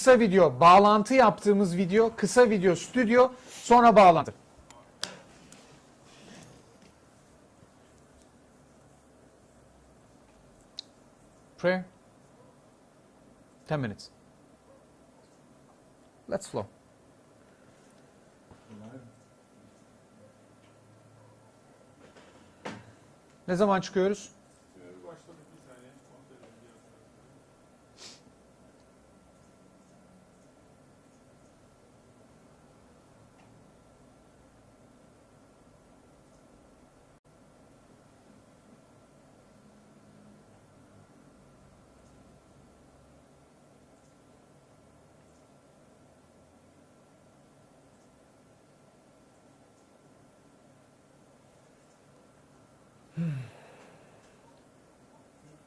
Kısa video, bağlantı yaptığımız video, kısa video stüdyo, sonra bağlantı. Prayer. 10 minutes. Let's flow. Ne zaman çıkıyoruz?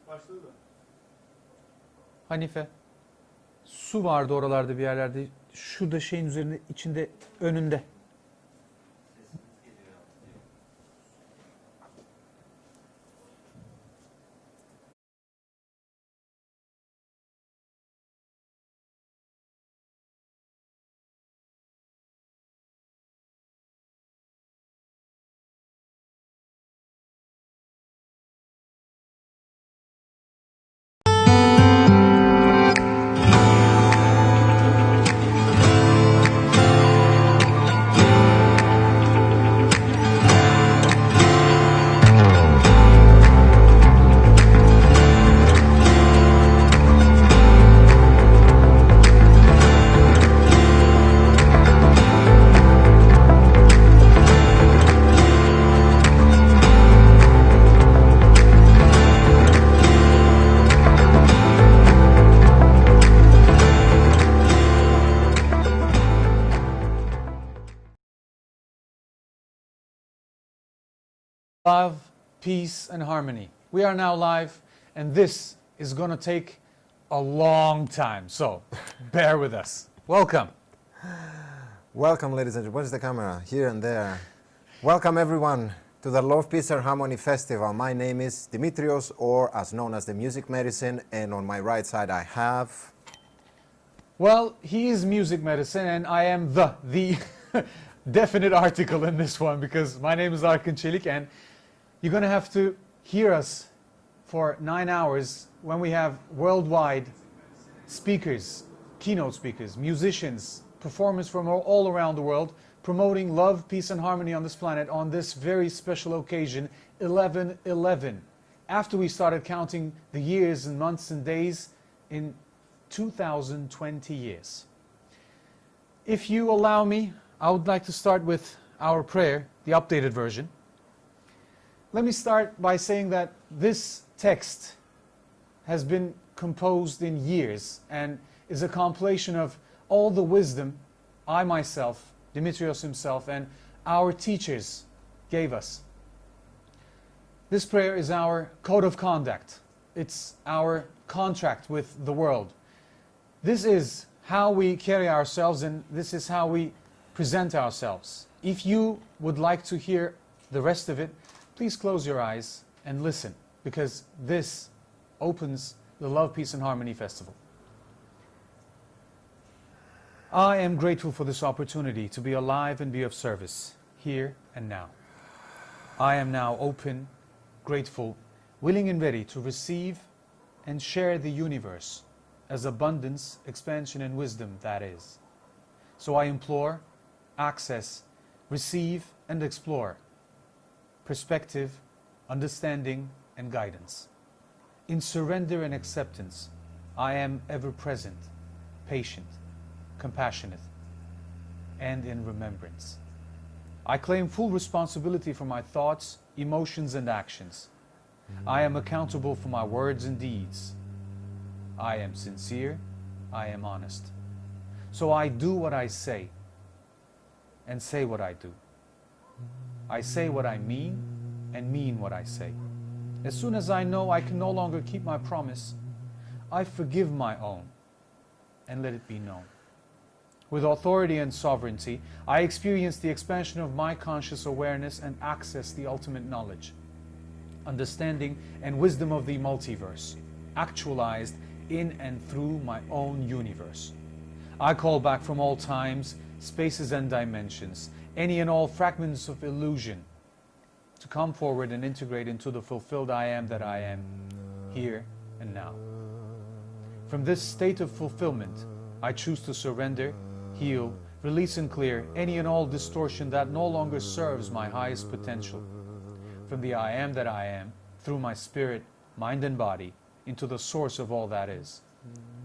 Başladı da. Hanife. Su vardı oralarda bir yerlerde. Şurada şeyin üzerinde, içinde, önünde. Love, peace, and harmony. We are now live, and this is going to take a long time, so bear with us. Welcome. Welcome, ladies and gentlemen. Where's the camera? Here and there. Welcome, everyone, to the Love, Peace, and Harmony Festival. My name is Dimitrios, or as known as the Music Medicine, and on my right side I have... Well, he is music medicine, and I am the definite article in this one, because my name is Arkan, and you're going to have to hear us for 9 hours when we have worldwide speakers, keynote speakers, musicians, performers from all around the world, promoting love, peace, and harmony on this planet on this very special occasion, 11/11. After we started counting the years and months and days in 2020 years. If you allow me, I would like to start with our prayer, the updated version. Let me start by saying that this text has been composed in years and is a compilation of all the wisdom I myself, Dimitrios himself, and our teachers gave us. This prayer is our code of conduct. It's our contract with the world. This is how we carry ourselves, and this is how we present ourselves. If you would like to hear the rest of it, please close your eyes and listen, because this opens the Love, Peace, and Harmony Festival. I am grateful for this opportunity to be alive and be of service, here and now. I am now open, grateful, willing and ready to receive and share the universe as abundance, expansion, and wisdom that is. So I implore, access, receive, and explore perspective, understanding, and guidance. In surrender and acceptance, I am ever present, patient, compassionate, and in remembrance. I claim full responsibility for my thoughts, emotions, and actions. I am accountable for my words and deeds. I am sincere, I am honest. So I do what I say, and say what I do. I say what I mean, and mean what I say. As soon as I know I can no longer keep my promise, I forgive my own, and let it be known. With authority and sovereignty, I experience the expansion of my conscious awareness and access the ultimate knowledge, understanding, and wisdom of the multiverse, actualized in and through my own universe. I call back from all times, spaces and dimensions, any and all fragments of illusion, to come forward and integrate into the fulfilled I am that I am, here and now. From this state of fulfillment, I choose to surrender, heal, release and clear any and all distortion that no longer serves my highest potential. From the I am that I am, through my spirit, mind and body, into the source of all that is,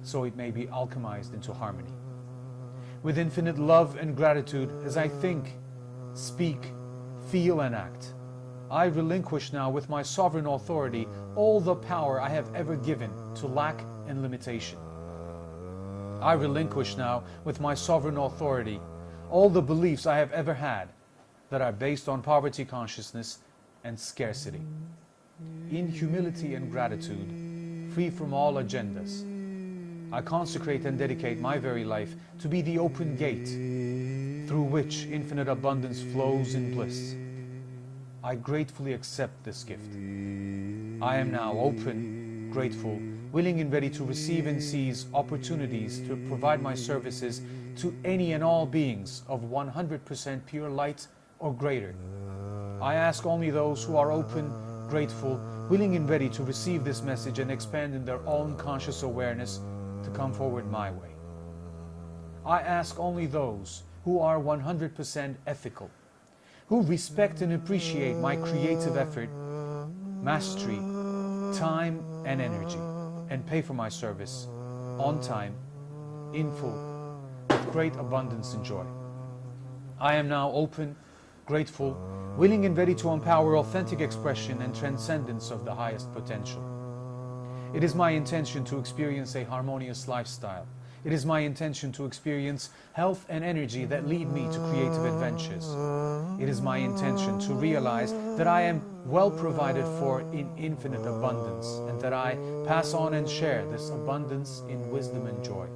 so it may be alchemized into harmony. With infinite love and gratitude as I think, speak, feel and act, I relinquish now with my sovereign authority all the power I have ever given to lack and limitation. I relinquish now with my sovereign authority all the beliefs I have ever had that are based on poverty consciousness and scarcity. In humility and gratitude, free from all agendas, I consecrate and dedicate my very life to be the open gate through which infinite abundance flows in bliss. I gratefully accept this gift. I am now open, grateful, willing and ready to receive and seize opportunities to provide my services to any and all beings of 100% pure light or greater. I ask only those who are open, grateful, willing and ready to receive this message and expand in their own conscious awareness to come forward my way. I ask only those who are 100% ethical, who respect and appreciate my creative effort, mastery, time and energy, and pay for my service on time, in full, with great abundance and joy. I am now open, grateful, willing and ready to empower authentic expression and transcendence of the highest potential. It is my intention to experience a harmonious lifestyle. It is my intention to experience health and energy that lead me to creative adventures. It is my intention to realize that I am well provided for in infinite abundance, and that I pass on and share this abundance in wisdom and joy.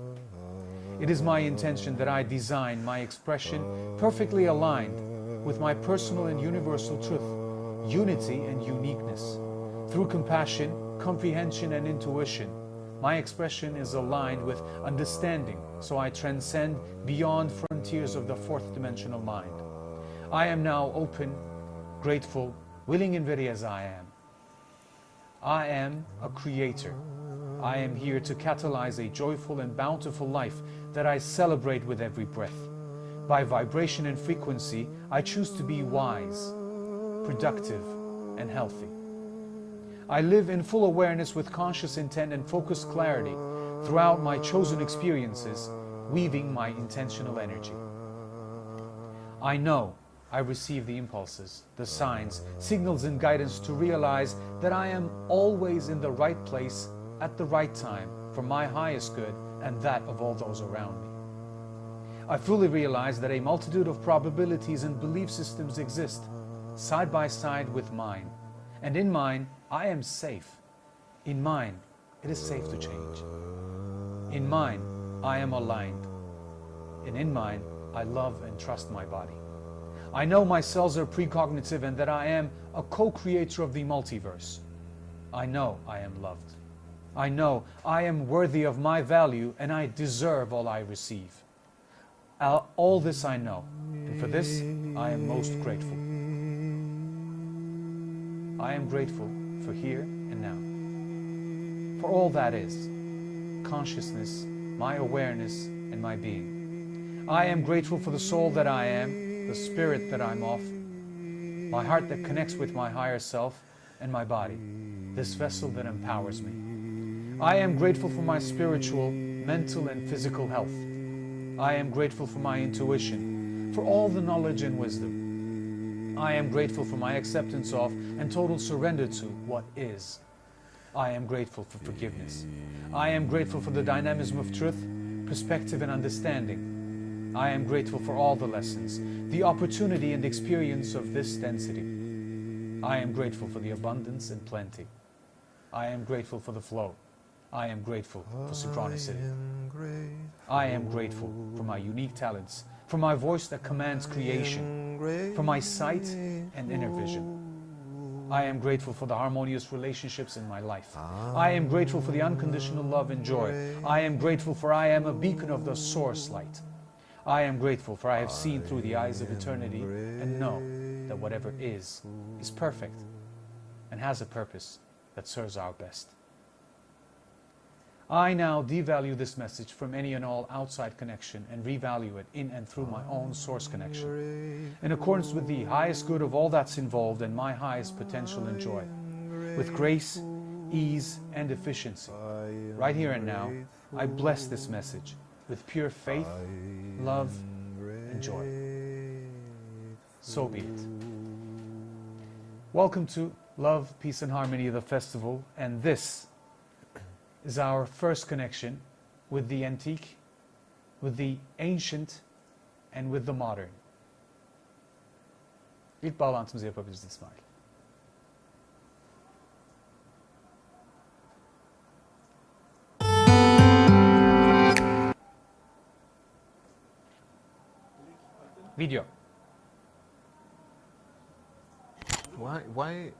It is my intention that I design my expression perfectly aligned with my personal and universal truth, unity and uniqueness. Through compassion, comprehension and intuition, my expression is aligned with understanding, so I transcend beyond frontiers of the fourth dimensional mind. I am now open, grateful, willing and ready as I am. I am a creator. I am here to catalyze a joyful and bountiful life that I celebrate with every breath. By vibration and frequency, I choose to be wise, productive, and healthy. I live in full awareness with conscious intent and focused clarity throughout my chosen experiences, weaving my intentional energy. I know I receive the impulses, the signs, signals and guidance to realize that I am always in the right place at the right time for my highest good and that of all those around me. I fully realize that a multitude of probabilities and belief systems exist, side by side with mine, and in mine I am safe. In mine, it is safe to change. In mine, I am aligned. And in mine, I love and trust my body. I know my cells are precognitive and that I am a co-creator of the multiverse. I know I am loved. I know I am worthy of my value and I deserve all I receive. All this I know, and for this I am most grateful. I am grateful for here and now, for all that is, consciousness, my awareness, and my being. I am grateful for the soul that I am, the spirit that I'm of, my heart that connects with my higher self, and my body, this vessel that empowers me. I am grateful for my spiritual, mental, and physical health. I am grateful for my intuition, for all the knowledge and wisdom. I am grateful for my acceptance of and total surrender to what is. I am grateful for forgiveness. I am grateful for the dynamism of truth, perspective, and understanding. I am grateful for all the lessons, the opportunity and experience of this density. I am grateful for the abundance and plenty. I am grateful for the flow. I am grateful for synchronicity. I am grateful for my unique talents, for my voice that commands creation, for my sight and inner vision. I am grateful for the harmonious relationships in my life. I am grateful for the unconditional love and joy. I am grateful for I am a beacon of the source light. I am grateful for I have seen through the eyes of eternity and know that whatever is perfect and has a purpose that serves our best. I now devalue this message from any and all outside connection and revalue it in and through my own source connection, in accordance with the highest good of all that's involved and my highest potential and joy, with grace, ease, and efficiency. Right here and now, I bless this message with pure faith, love, and joy. So be it. Welcome to Love, Peace, and Harmony, the festival, and this is our first connection with the antique, with the ancient, and with the modern. İlk bağlantımızı yapabiliriz İsmail. Video. Why?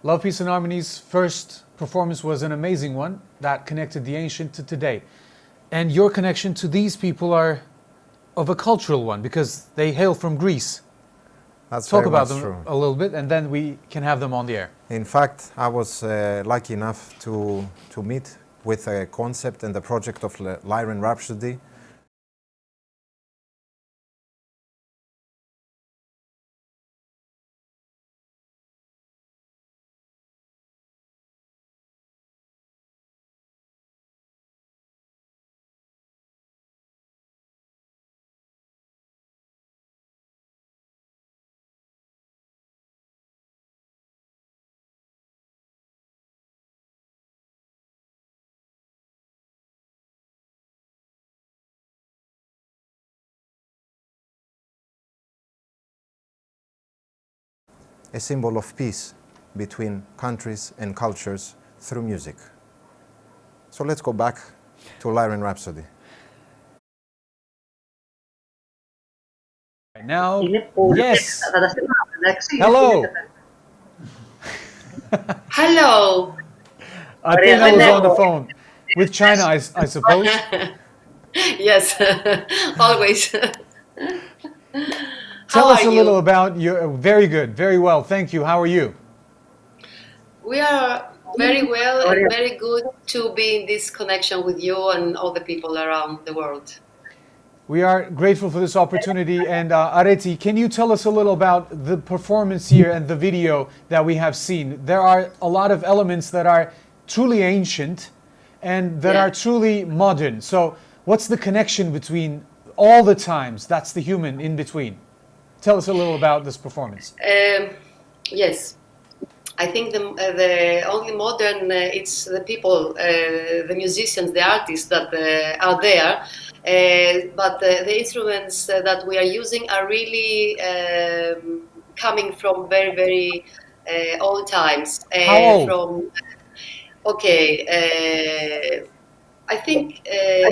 Love, Peace and Harmony's first performance was an amazing one that connected the ancient to today. And your connection to these people are of a cultural one because they hail from Greece. That's Talk very about much them true. a little bit and then we can have them on the air. In fact, I was lucky enough to meet with a concept and the project of Lyre'n'Rhapsody. A symbol of peace between countries and cultures through music. So let's go back to Lyre'n'Rhapsody. Now, yes. Hello. Hello. Athena was on the phone with China, I suppose. Yes, always. Tell How us are a little you? about your. Very good, very well. Thank you. How are you? We are very well and very good to be in this connection with you and all the people around the world. We are grateful for this opportunity. And Areti, can you tell us a little about the performance here and the video that we have seen? There are a lot of elements that are truly ancient and that are truly modern. So what's the connection between all the times? That's the human in between. Tell us a little about this performance. Yes, I think the only modern, it's the people, the musicians, the artists that are there. But the instruments that we are using are really coming from very, very old times. How old? From, okay, I think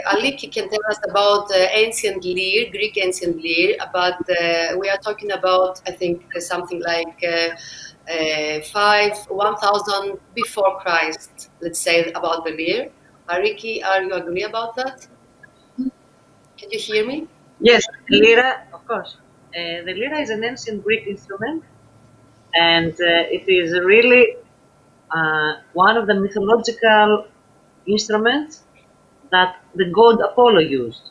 Aliki can tell us about ancient lyre, Greek ancient lyre, but we are talking about, I think, something like 1,000 before Christ, let's say, about the lyre. Ariki, are you agree about that? Can you hear me? Yes, the lira, of course. The lira is an ancient Greek instrument, and it is really one of the mythological instruments that the god Apollo used,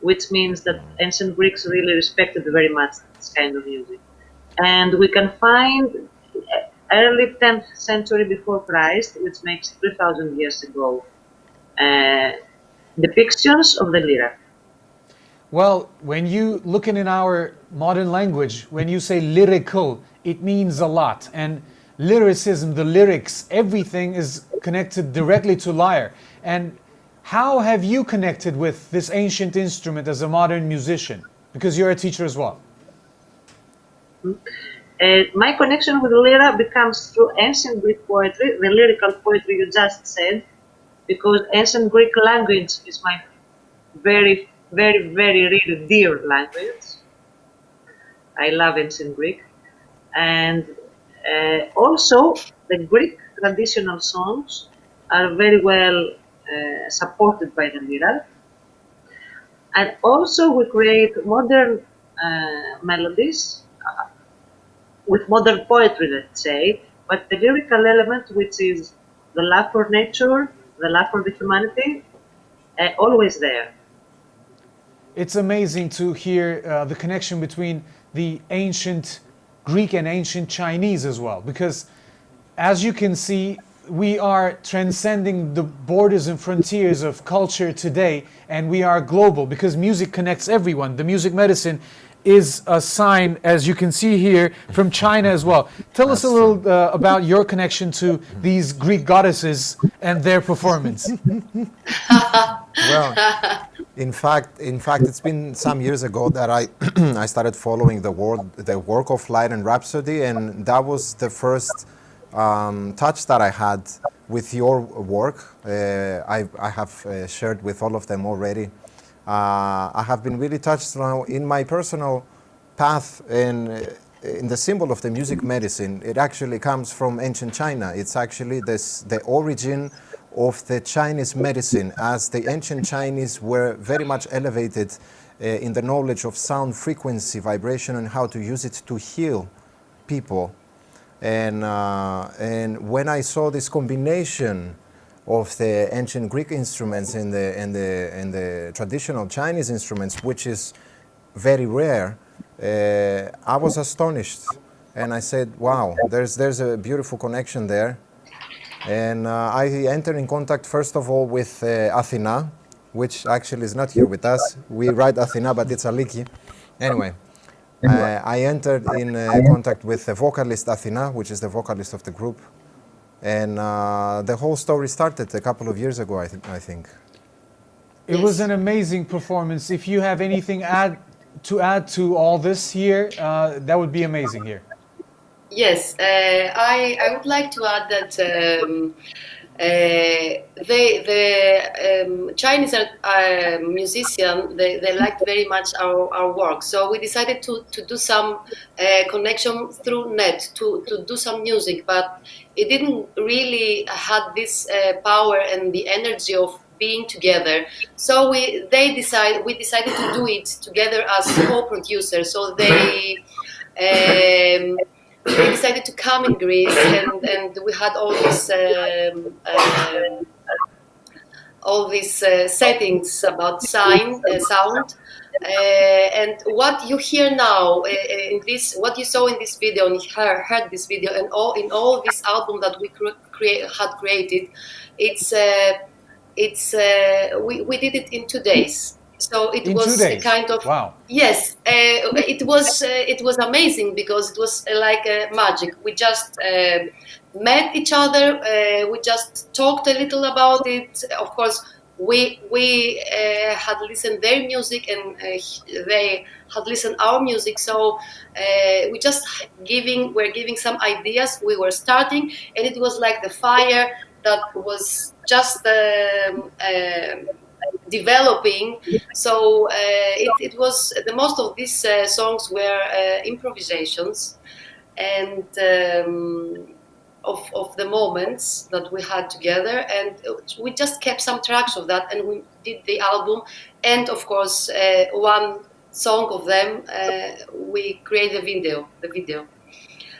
which means that ancient Greeks really respected very much this kind of music. And we can find early 10th century before Christ, which makes 3,000 years ago, depictions of the lyra. Well, when you look in our modern language, when you say lyrical, it means a lot. And lyricism, the lyrics, everything is connected directly to lyre. And how have you connected with this ancient instrument as a modern musician? Because you're a teacher as well. My connection with lyra becomes through ancient Greek poetry, the lyrical poetry you just said, because ancient Greek language is my very, very, very, really dear language. I love ancient Greek. And also, the Greek traditional songs are very well supported by the lyra. And also, we create modern melodies with modern poetry, let's say, but the lyrical element, which is the love for nature, the love for the humanity, always there. It's amazing to hear the connection between the ancient Greek and ancient Chinese as well, because as you can see, we are transcending the borders and frontiers of culture today, and we are global because music connects everyone. The music medicine is a sign, as you can see here, from China as well. Tell us a little about your connection to these Greek goddesses and their performance. Well, in fact, it's been some years ago that I I started following the work of Lyre'n'Rhapsody, and that was the first touch that I had with your work. I have shared with all of them already. I have been really touched now in my personal path in the symbol of the music medicine. It actually comes from ancient China. It's actually the origin of the Chinese medicine, as the ancient Chinese were very much elevated in the knowledge of sound frequency, vibration, and how to use it to heal people. And when I saw this combination of the ancient Greek instruments and the traditional Chinese instruments, which is very rare, I was astonished, and I said, "Wow, there's a beautiful connection there." And I entered in contact first of all with Athena, which actually is not here with us. We write Athena, but it's Aliki. Anyway. I entered in contact with the vocalist Athena, which is the vocalist of the group, and the whole story started a couple of years ago, I think. It was an amazing performance. If you have anything to add to all this here, that would be amazing here. Yes, I would like to add that the Chinese musicians, they liked very much our work. So we decided to do some connection through net, to do some music, but it didn't really have this power and the energy of being together. So we decided to do it together as co-producers. So they decided to come in Greece, and we had all these settings about sound. And what you hear now in this, what you saw in this video, and heard this video, and in all this album that we had created, we did it in 2 days. So it was a kind of, wow. Yes, it was amazing because it was like magic. We just met each other. We just talked a little about it. Of course, we had listened their music, and they had listened our music. So we just were giving some ideas. We were starting, and it was like the fire that was just developing. So it was most of these songs were improvisations, and of the moments that we had together, and we just kept some tracks of that, and we did the album. And of course, one song of them, we created the video.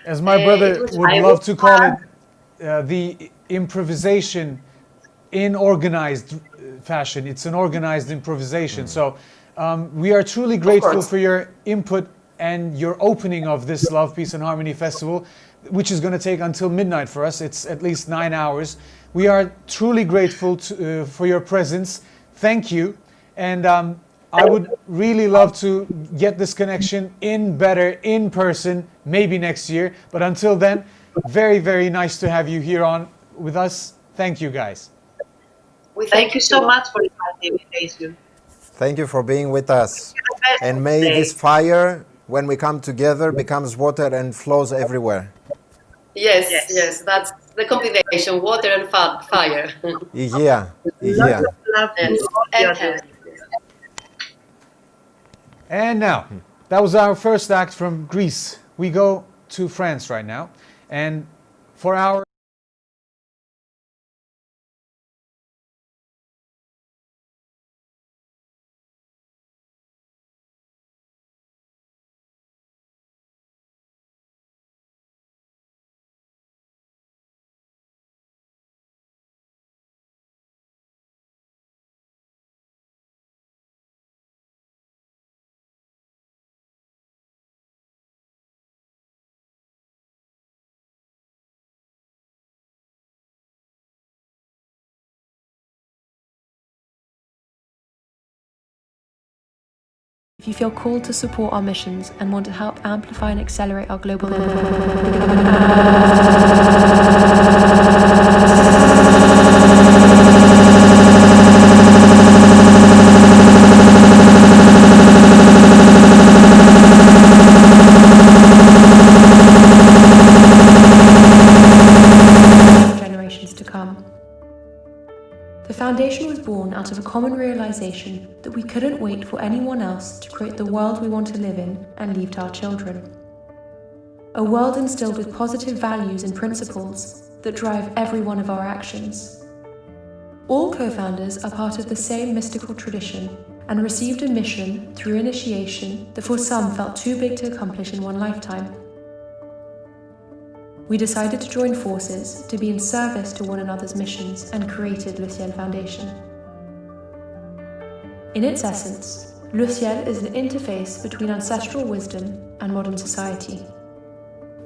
As my brother it was would love to call it, the improvisation in organized fashion. It's an organized improvisation. So we are truly grateful for your input and your opening of this Love, Peace and Harmony Festival, which is going to take until midnight for us. It's at least 9 hours. We are truly grateful for your presence. Thank you. And I would really love to get this connection better in person, maybe next year. But until then, very, very nice to have you here on with us. Thank you, guys. Thank you so much for the invitation. Thank you for being with us. And may this fire, when we come together, becomes water and flows everywhere. Yes, that's the combination, water and fire. Aegean. Love Yes. And now, that was our first act from Greece. We go to France right now. And for our If you feel called to support our missions and want to help amplify and accelerate our global generations to come. The foundation was born out of a common realization that we couldn't wait for anyone else to create the world we want to live in and leave to our children. A world instilled with positive values and principles that drive every one of our actions. All co-founders are part of the same mystical tradition and received a mission through initiation that for some felt too big to accomplish in one lifetime. We decided to join forces to be in service to one another's missions and created LeCiel Foundation. In its essence, LeCiel is an interface between ancestral wisdom and modern society.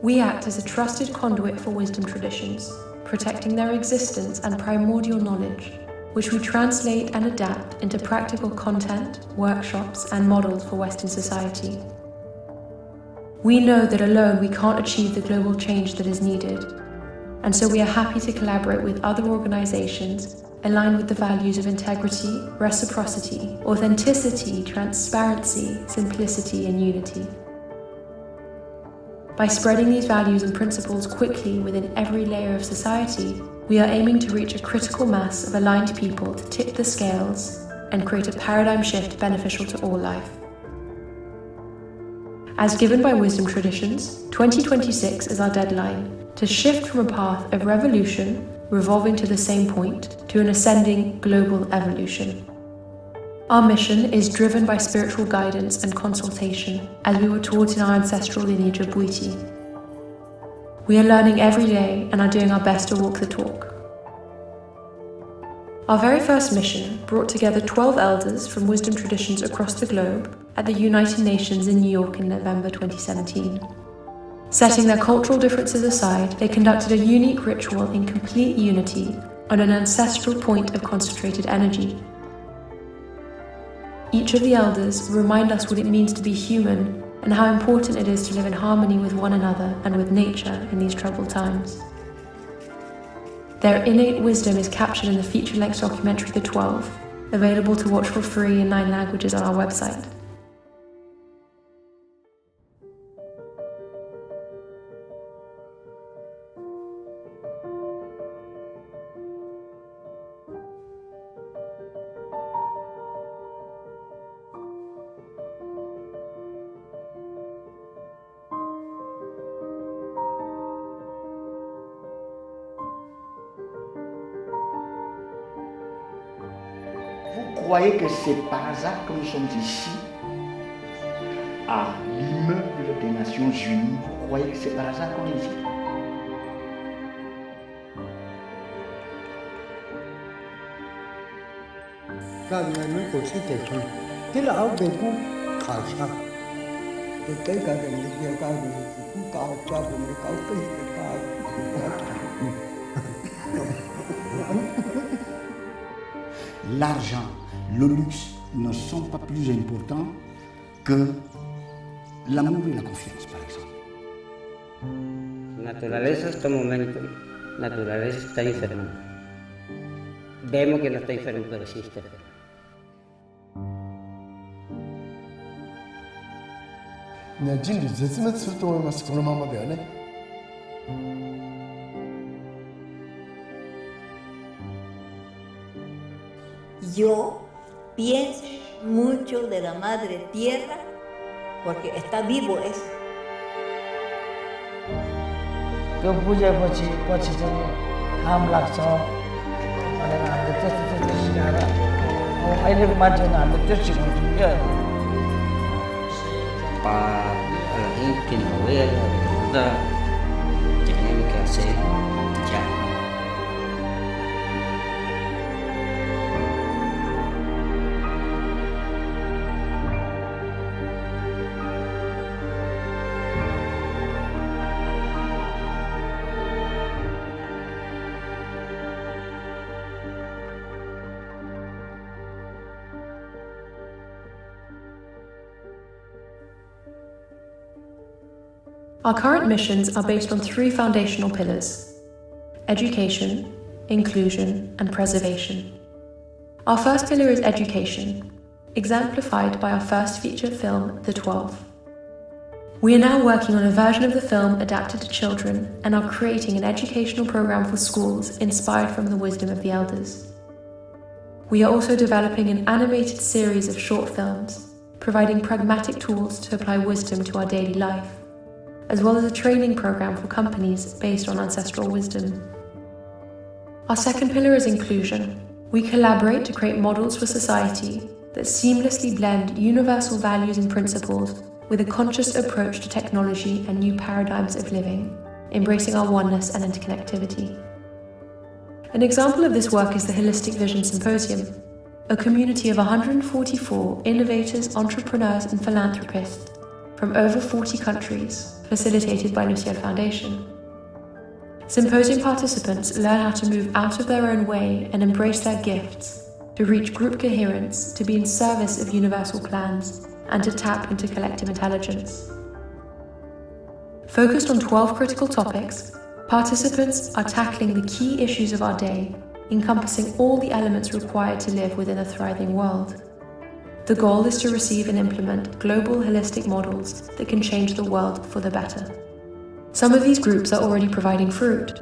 We act as a trusted conduit for wisdom traditions, protecting their existence and primordial knowledge, which we translate and adapt into practical content, workshops, and models for Western society. We know that alone we can't achieve the global change that is needed, and so we are happy to collaborate with other organizations aligned with the values of integrity, reciprocity, authenticity, transparency, simplicity, and unity. By spreading these values and principles quickly within every layer of society, we are aiming to reach a critical mass of aligned people to tip the scales and create a paradigm shift beneficial to all life. As given by wisdom traditions, 2026 is our deadline to shift from a path of revolution, revolving to the same point, to an ascending global evolution. Our mission is driven by spiritual guidance and consultation, as we were taught in our ancestral lineage of Bwiti. We are learning every day and are doing our best to walk the talk. Our very first mission brought together 12 elders from wisdom traditions across the globe at the United Nations in New York in November 2017. Setting their cultural differences aside, they conducted a unique ritual in complete unity on an ancestral point of concentrated energy. Each of the elders remind us what it means to be human and how important it is to live in harmony with one another and with nature in these troubled times. Their innate wisdom is captured in the feature-length documentary The 12, available to watch for free in 9 languages on our website. croyez que c'est par hasard que nous sommes ici, à l'immeuble des Nations Unies? Vous croyez que c'est par hasard qu'on est ici? L'argent, le luxe ne sont pas plus importants que l'amour et la confiance, par exemple. Naturaleza hasta momento, naturaleza está enferma. Vemos que no está enfermo, pero sí está enfermo. Yo pienso mucho de la madre tierra porque está vivo eso. त्यो बुझेपछि चाहिँ काम लाग्छ भनेर हामीले त्यस्तो सिकाएर अब अहिलेको मान्छेलाई हामीले त्यो सिकाउँछौँ क्या Para la gente que no vea la verdad, tenemos que hacer ya. Our current missions are based on 3 foundational pillars: education, inclusion, and preservation. Our first pillar is education, exemplified by our first feature film, The 12. We are now working on a version of the film adapted to children and are creating an educational program for schools inspired from the wisdom of the elders. We are also developing an animated series of short films, providing pragmatic tools to apply wisdom to our daily life, as well as a training program for companies based on ancestral wisdom. Our second pillar is inclusion. We collaborate to create models for society that seamlessly blend universal values and principles with a conscious approach to technology and new paradigms of living, embracing our oneness and interconnectivity. An example of this work is the Holistic Vision Symposium, a community of 144 innovators, entrepreneurs and philanthropists from over 40 countries, facilitated by LeCiel Foundation. Symposium participants learn how to move out of their own way and embrace their gifts, to reach group coherence, to be in service of universal plans, and to tap into collective intelligence. Focused on 12 critical topics, participants are tackling the key issues of our day, encompassing all the elements required to live within a thriving world. The goal is to receive and implement global holistic models that can change the world for the better. Some of these groups are already providing fruit.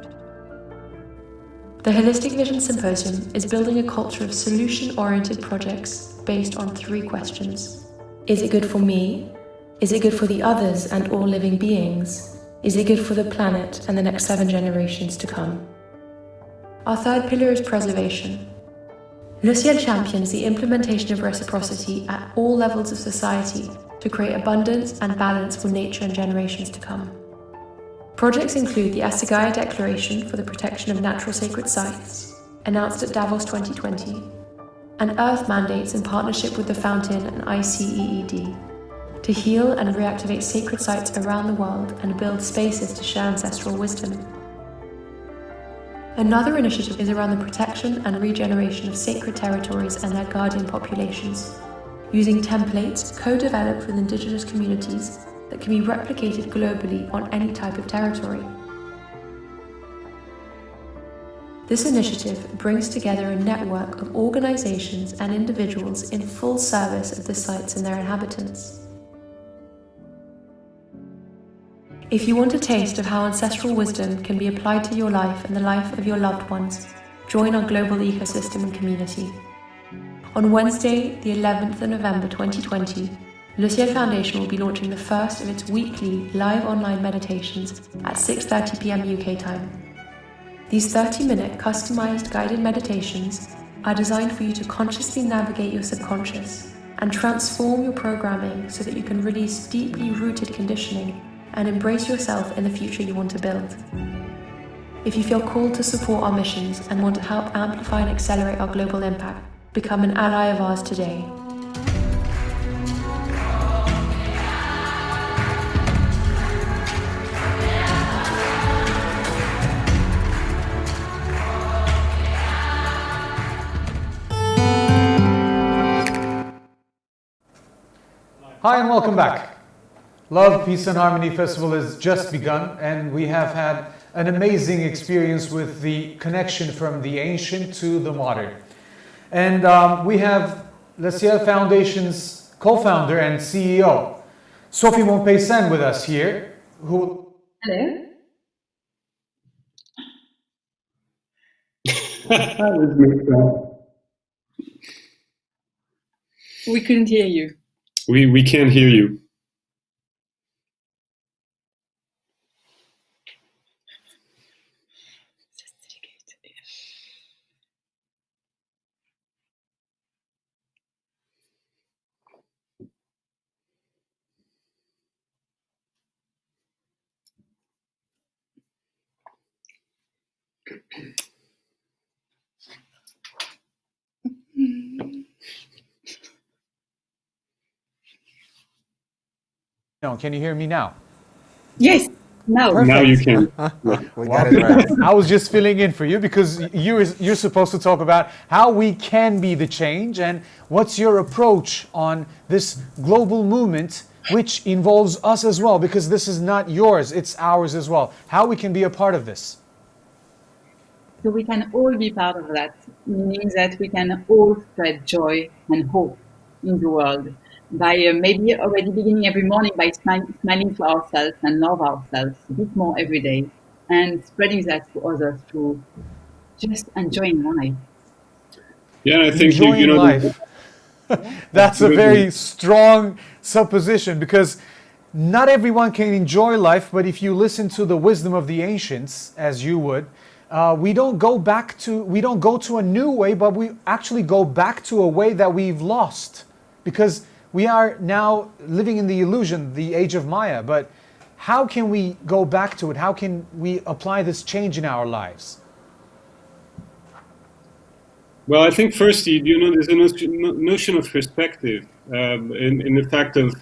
The Holistic Vision Symposium is building a culture of solution-oriented projects based on 3 questions. Is it good for me? Is it good for the others and all living beings? Is it good for the planet and the next 7 generations to come? Our third pillar is preservation. LeCiel champions the implementation of reciprocity at all levels of society to create abundance and balance for nature and generations to come. Projects include the Aegean Declaration for the Protection of Natural Sacred Sites, announced at Davos 2020, and Earth mandates in partnership with the Fountain and ICEED to heal and reactivate sacred sites around the world and build spaces to share ancestral wisdom. Another initiative is around the protection and regeneration of sacred territories and their guardian populations, using templates co-developed with indigenous communities that can be replicated globally on any type of territory. This initiative brings together a network of organizations and individuals in full service of the sites and their inhabitants. If you want a taste of how ancestral wisdom can be applied to your life and the life of your loved ones, join our global ecosystem and community. On Wednesday, the 11th of November 2020, LeCiel Foundation will be launching the first of its weekly live online meditations at 6:30 p.m. UK time. These 30-minute customized guided meditations are designed for you to consciously navigate your subconscious and transform your programming so that you can release deeply rooted conditioning and embrace yourself in the future you want to build. If you feel called to support our missions and want to help amplify and accelerate our global impact, become an ally of ours today. Hi and welcome back. Love, Peace and Harmony Festival has just begun, and we have had an amazing experience with the connection from the ancient to the modern. And we have LeCiel Foundation's co-founder and CEO, Sophie Montpaysan, with us here. Hello. We couldn't hear you. We can't hear you. No, can you hear me now? Yes, now. Perfect. Now you can. We got it right. I was just filling in for you because you're supposed to talk about how we can be the change, and what's your approach on this global movement which involves us as well, because this is not yours, it's ours as well. How we can be a part of this. So we can all be part of that, meaning that we can all spread joy and hope in the world by maybe already beginning every morning by smiling to ourselves and love ourselves a bit more every day, and spreading that to others through just enjoying life. Yeah, I think enjoying life. That's a very strong supposition, because not everyone can enjoy life, but if you listen to the wisdom of the ancients, as you would, we don't go to a new way, but we actually go back to a way that we've lost, because we are now living in the illusion, the age of Maya. But how can we go back to it? How can we apply this change in our lives? Well, I think firstly, there's a notion of perspective in the fact of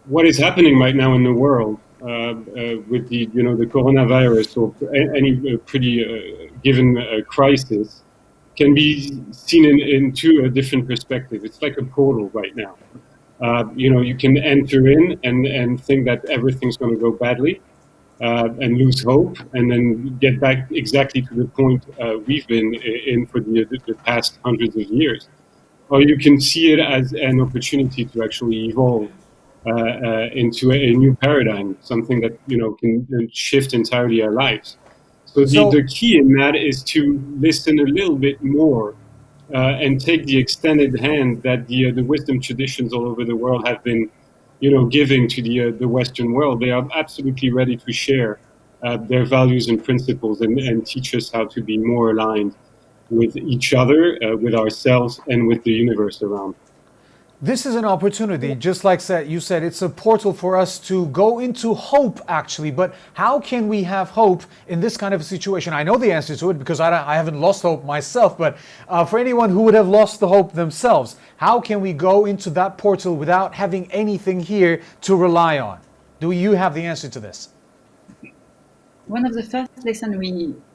what is happening right now in the world with the coronavirus or any pretty given crisis can be seen into a different perspective. It's like a portal right now. You can enter in and think that everything's going to go badly and lose hope, and then get back exactly to the point we've been in for the past hundreds of years. Or you can see it as an opportunity to actually evolve into a new paradigm, something that can shift entirely our lives. So the key in that is to listen a little bit more and take the extended hand that the wisdom traditions all over the world have been, giving to the Western world. They are absolutely ready to share their values and principles and teach us how to be more aligned with each other, with ourselves, and with the universe around. This is an opportunity, just like you said, it's a portal for us to go into hope, actually. But how can we have hope in this kind of a situation? I know the answer to it because I haven't lost hope myself, but for anyone who would have lost the hope themselves, how can we go into that portal without having anything here to rely on? Do you have the answer to this? One of the first lessons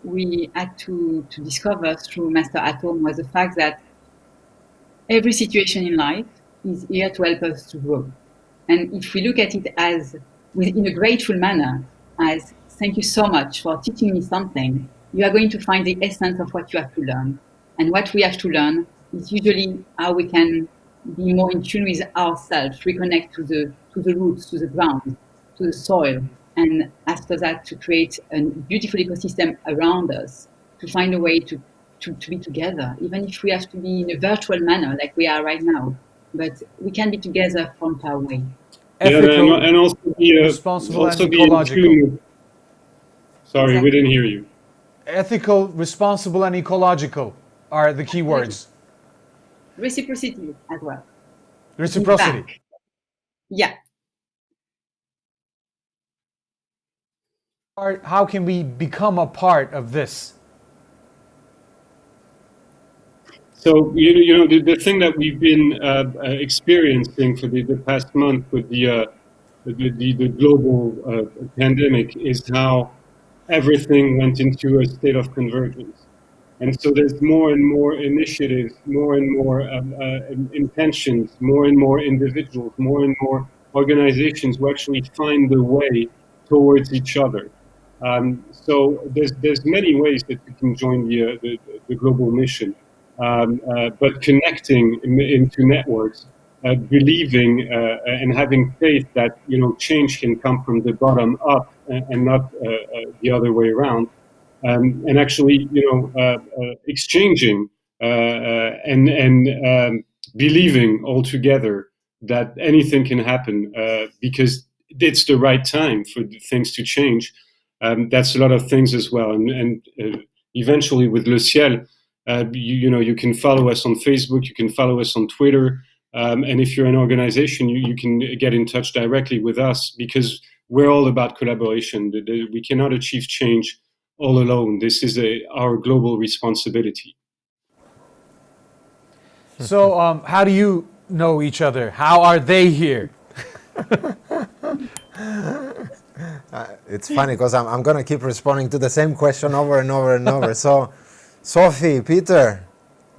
we had to discover through Master Atom was the fact that every situation in life is here to help us to grow. And if we look at it as, in a grateful manner, as thank you so much for teaching me something, you are going to find the essence of what you have to learn. And what we have to learn is usually how we can be more in tune with ourselves, reconnect to the roots, to the ground, to the soil, and after that to create a beautiful ecosystem around us, to find a way to be together, even if we have to be in a virtual manner like we are right now. But we can be together from far away. Ethical, and also be responsible, and ecological. Sorry, exactly. We didn't hear you. Ethical, responsible, and ecological. are the key words? Reciprocity as well. Reciprocity. Back. Yeah. How can we become a part of this? So, the thing that we've been experiencing for the past month with the global pandemic is how everything went into a state of convergence. And so there's more and more initiatives, more and more intentions, more and more individuals, more and more organizations who actually find the way towards each other. So there's many ways that you can join the global mission, but connecting into networks, believing and having faith that change can come from the bottom up and not the other way around. And actually, exchanging and believing all together that anything can happen because it's the right time for things to change. That's a lot of things as well. And eventually with LeCiel, you can follow us on Facebook, you can follow us on Twitter. And if you're an organization, you can get in touch directly with us because we're all about collaboration. We cannot achieve change all alone. This is our global responsibility. So how do you know each other? How are they here? It's funny because I'm going to keep responding to the same question over and over and over. So, Sophie, Peter,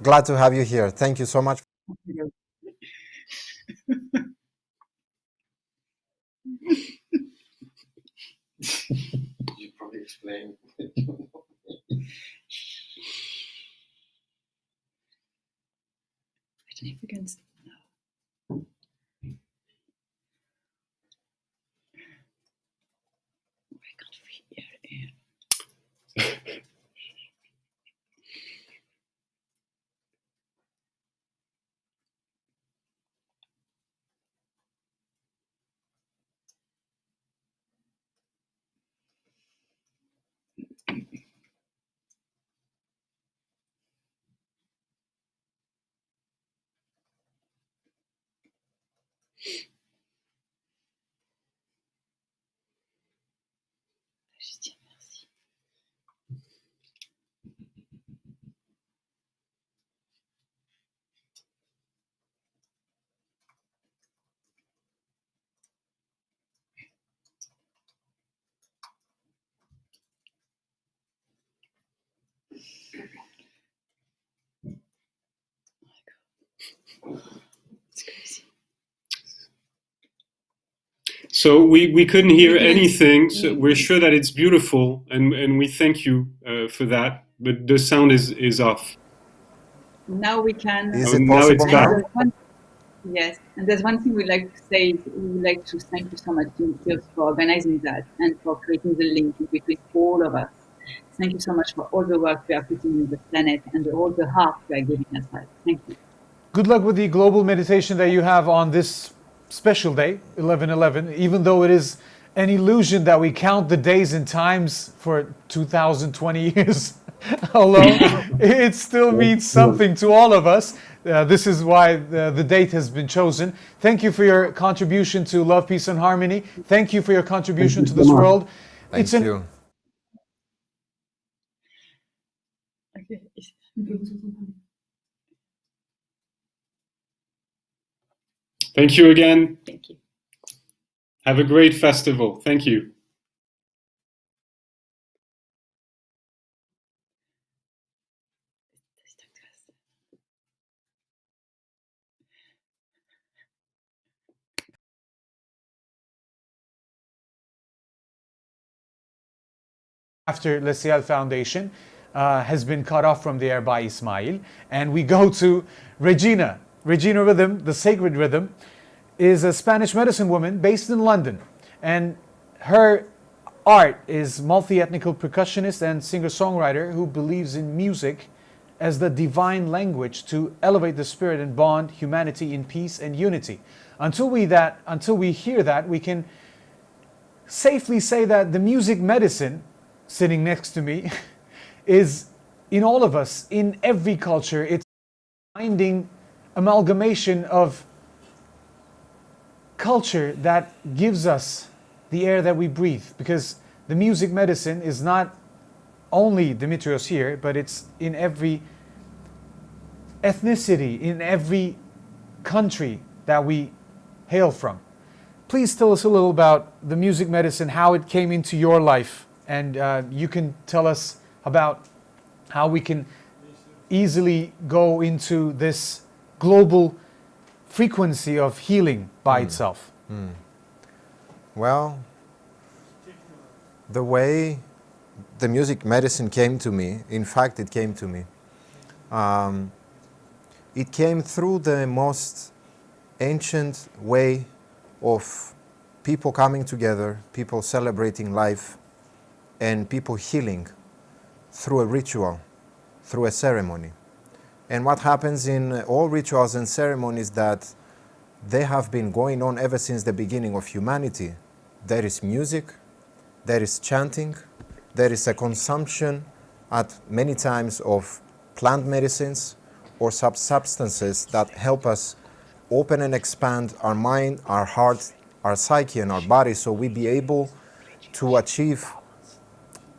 glad to have you here. Thank you so much. You probably explain. Significance. So we couldn't hear anything. So we're sure that it's beautiful, and we thank you for that. But the sound is off. Now we can. Is it possible now? Yes, and there's one thing we'd like to say. We would like to thank you so much, LeCiel, for organizing that and for creating the link between all of us. Thank you so much for all the work we are putting in the planet and all the heart we are giving us. Thank you. Good luck with the global meditation that you have on this special day, 11/11, even though it is an illusion that we count the days and times for 2020 years alone, it still means something to all of us. This is why the date has been chosen. Thank you for your contribution to love, peace, and harmony. Thank you for your contribution to this world. Thank you. Thank you again. Thank you. Have a great festival. Thank you. After LeCiel Foundation has been cut off from the air by Ismail, and we go to Regina. Regina Rhythm, the sacred rhythm, is a Spanish medicine woman based in London, and her art is multi-ethnical percussionist and singer-songwriter who believes in music as the divine language to elevate the spirit and bond humanity in peace and unity. Until we hear that, we can safely say that the music medicine sitting next to me is in all of us, in every culture. It's finding amalgamation of culture that gives us the air that we breathe, because the music medicine is not only Dimitrios here, but it's in every ethnicity, in every country that we hail from. Please tell us a little about the music medicine, how it came into your life, and you can tell us about how we can easily go into this global frequency of healing by itself. Well, the way the music medicine came to me, in fact it came to me, it came through the most ancient way of people coming together, people celebrating life, and people healing through a ritual, through a ceremony. And what happens in all rituals and ceremonies that they have been going on ever since the beginning of humanity. There is music, there is chanting, there is a consumption at many times of plant medicines or substances that help us open and expand our mind, our heart, our psyche and our body, so we be able to achieve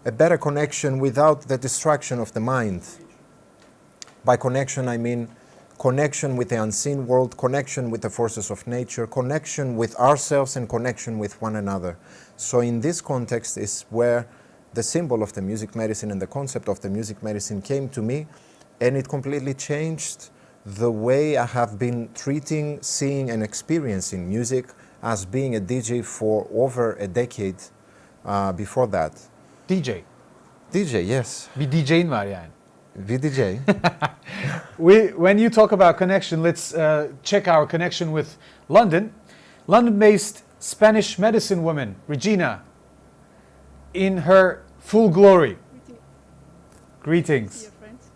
a better connection without the distraction of the mind. By connection, I mean connection with the unseen world, connection with the forces of nature, connection with ourselves and connection with one another. So in this context is where the symbol of the music medicine and the concept of the music medicine came to me, and it completely changed the way I have been treating, seeing and experiencing music as being a DJ for over a decade before that. DJ? DJ, yes. Bir DJ'in var yani. Bir DJ. When you talk about connection, let's check our connection with London. London-based Spanish medicine woman, Regina, in her full glory. Greetings. Dear friends.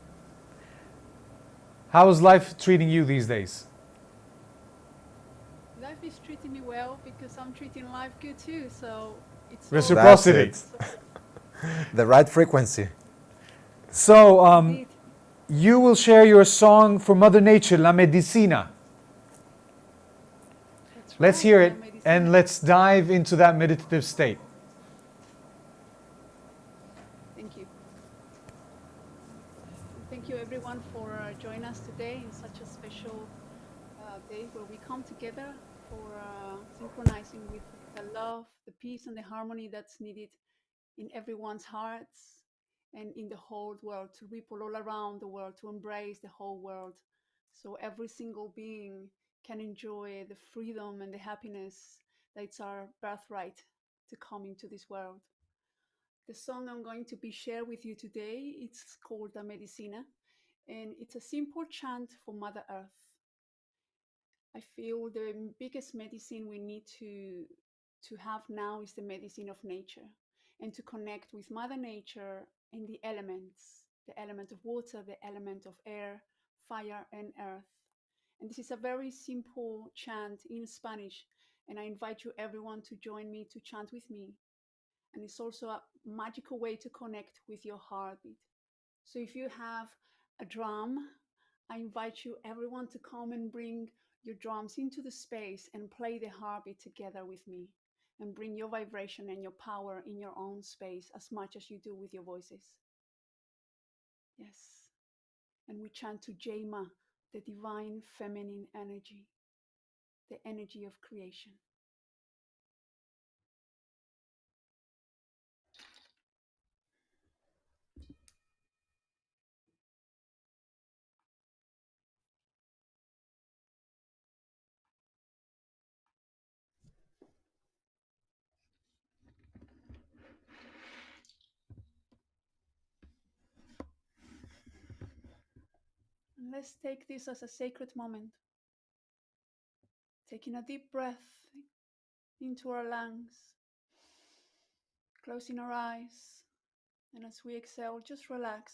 How is life treating you these days? Life is treating me well because I'm treating life good too, so it's reciprocity. The right frequency. So, you will share your song for Mother Nature, La Medicina. Let's hear it and let's dive into that meditative state. Thank you. Thank you everyone for joining us today in such a special day where we come together for synchronizing with the love, the peace and the harmony that's needed in everyone's hearts and in the whole world, to ripple all around the world, to embrace the whole world, so every single being can enjoy the freedom and the happiness that's our birthright to come into this world. The song I'm going to be shared with you today, it's called La Medicina, and it's a simple chant for Mother Earth. I feel the biggest medicine we need to have now is the medicine of nature, and to connect with Mother Nature and the elements, the element of water, the element of air, fire and earth. And this is a very simple chant in Spanish, and I invite you everyone to join me to chant with me. And it's also a magical way to connect with your heartbeat. So if you have a drum, I invite you everyone to come and bring your drums into the space and play the heartbeat together with me, and bring your vibration and your power in your own space as much as you do with your voices. Yes. And we chant to Jema, the divine feminine energy, the energy of creation. And let's take this as a sacred moment. Taking a deep breath into our lungs, closing our eyes, and as we exhale, just relax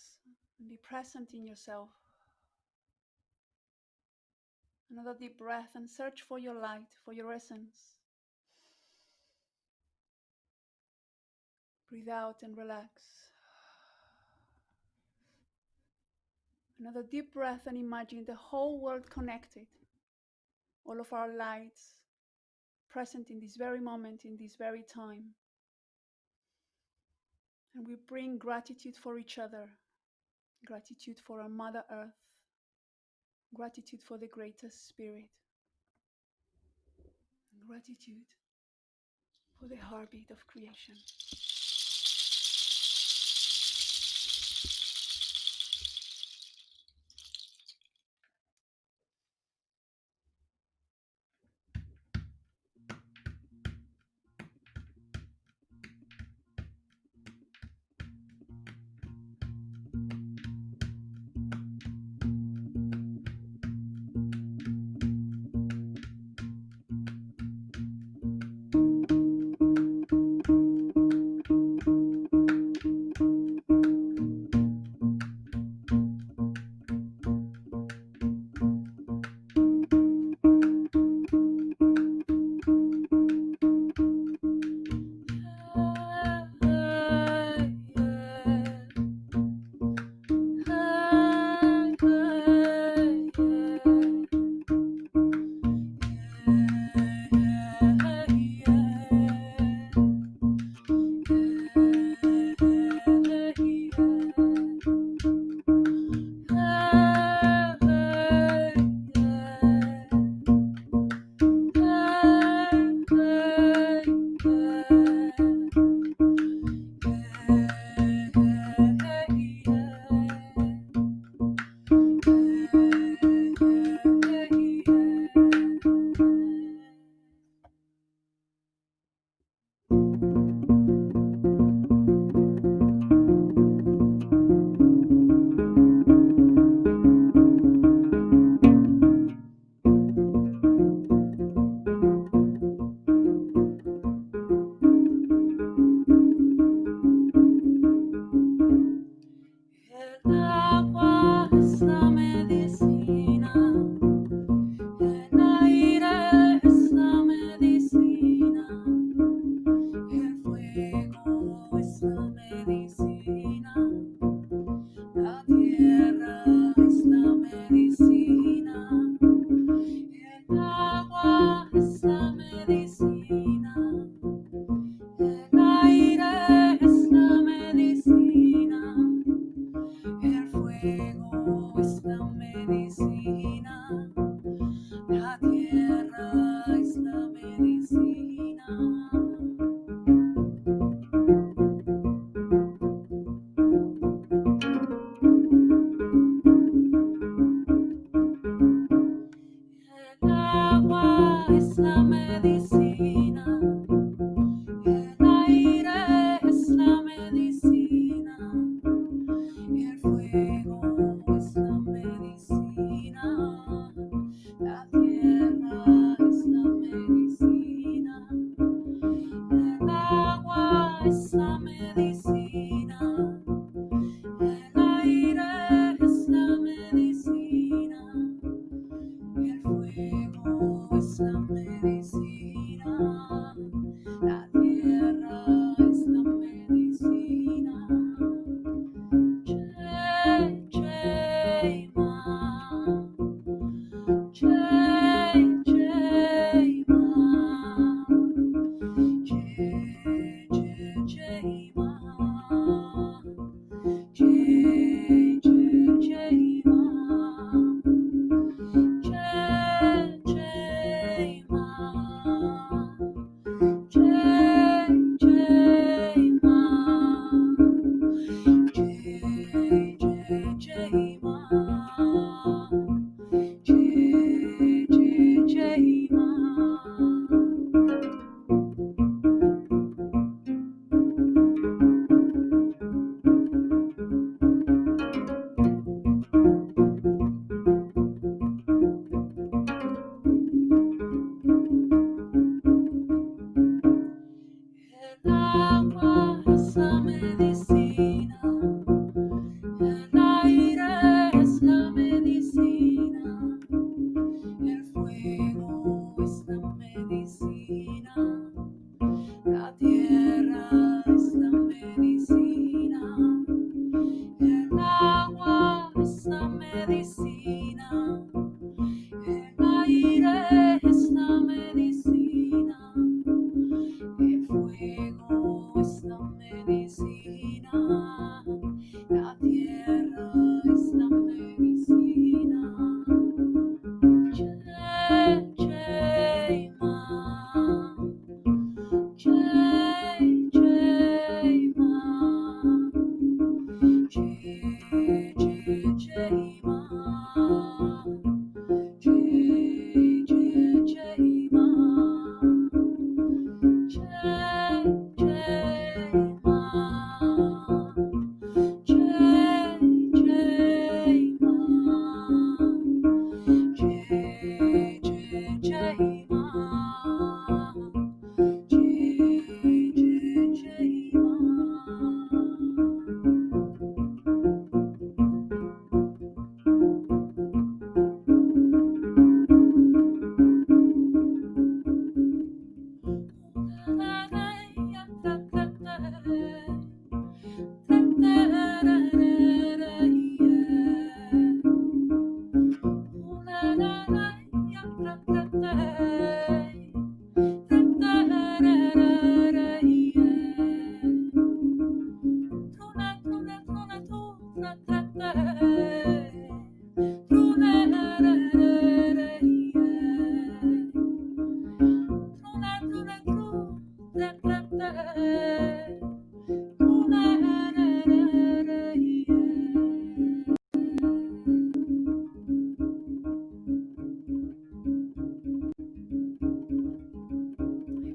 and be present in yourself. Another deep breath and search for your light, for your essence. Breathe out and relax. Another deep breath and imagine the whole world connected. All of our lights present in this very moment, in this very time. And we bring gratitude for each other, gratitude for our Mother Earth, gratitude for the greatest spirit, gratitude for the heartbeat of creation.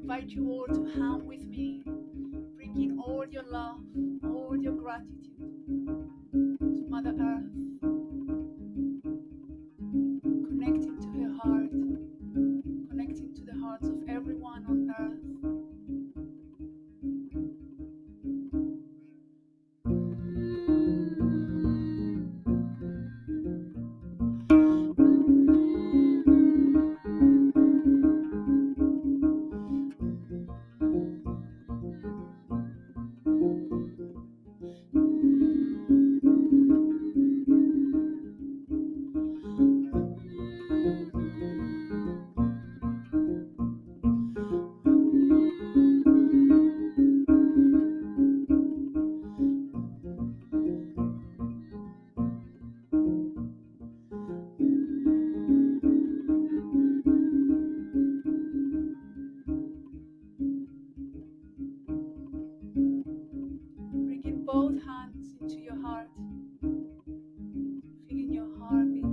invite you all to hum with me, bringing all your love, all your gratitude to Mother Earth, connecting to her heart, connecting to the hearts of everyone on Earth. Bringing both hands into your heart, feeling your heartbeat.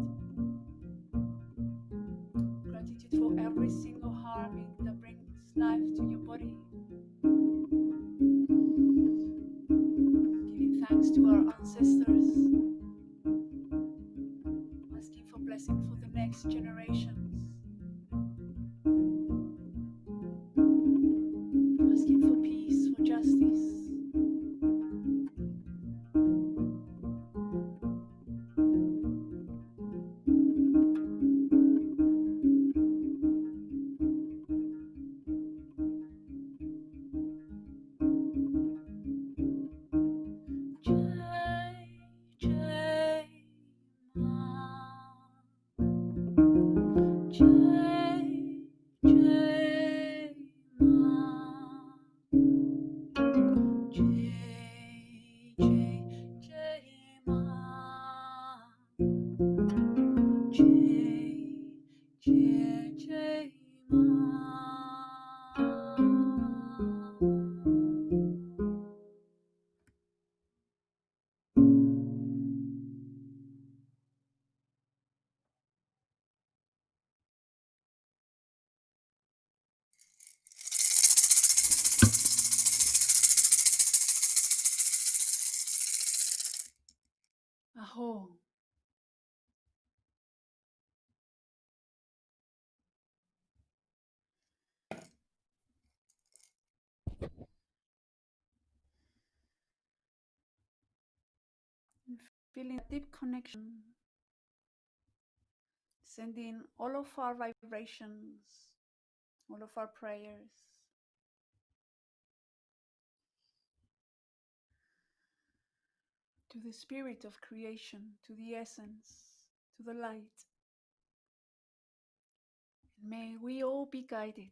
Gratitude for every single heartbeat that brings life to your body. Giving thanks to our ancestors. Asking for blessing for the next generations. Asking for peace, for justice. Aho. Feeling a deep connection, sending all of our vibrations, all of our prayers to the spirit of creation, to the essence, to the light. May we all be guided,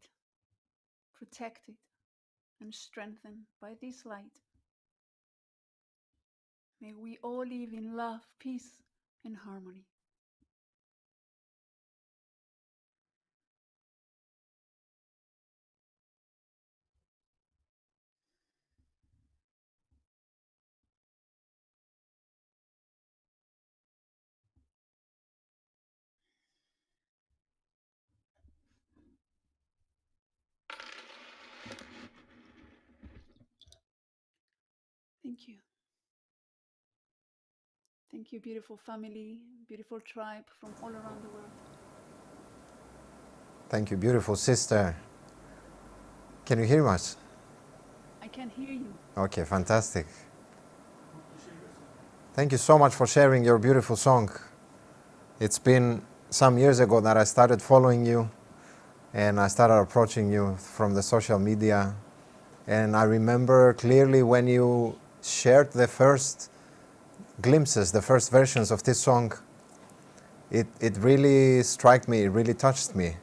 protected, and strengthened by this light. May we all live in love, peace, and harmony. Thank you. Thank you, beautiful family, beautiful tribe from all around the world. Thank you, beautiful sister. Can you hear us? I can hear you. Okay, fantastic. Thank you so much for sharing your beautiful song. It's been some years ago that I started following you and I started approaching you from the social media. And I remember clearly when you shared the first glimpses, the first versions of this song, it really struck me, it really touched me,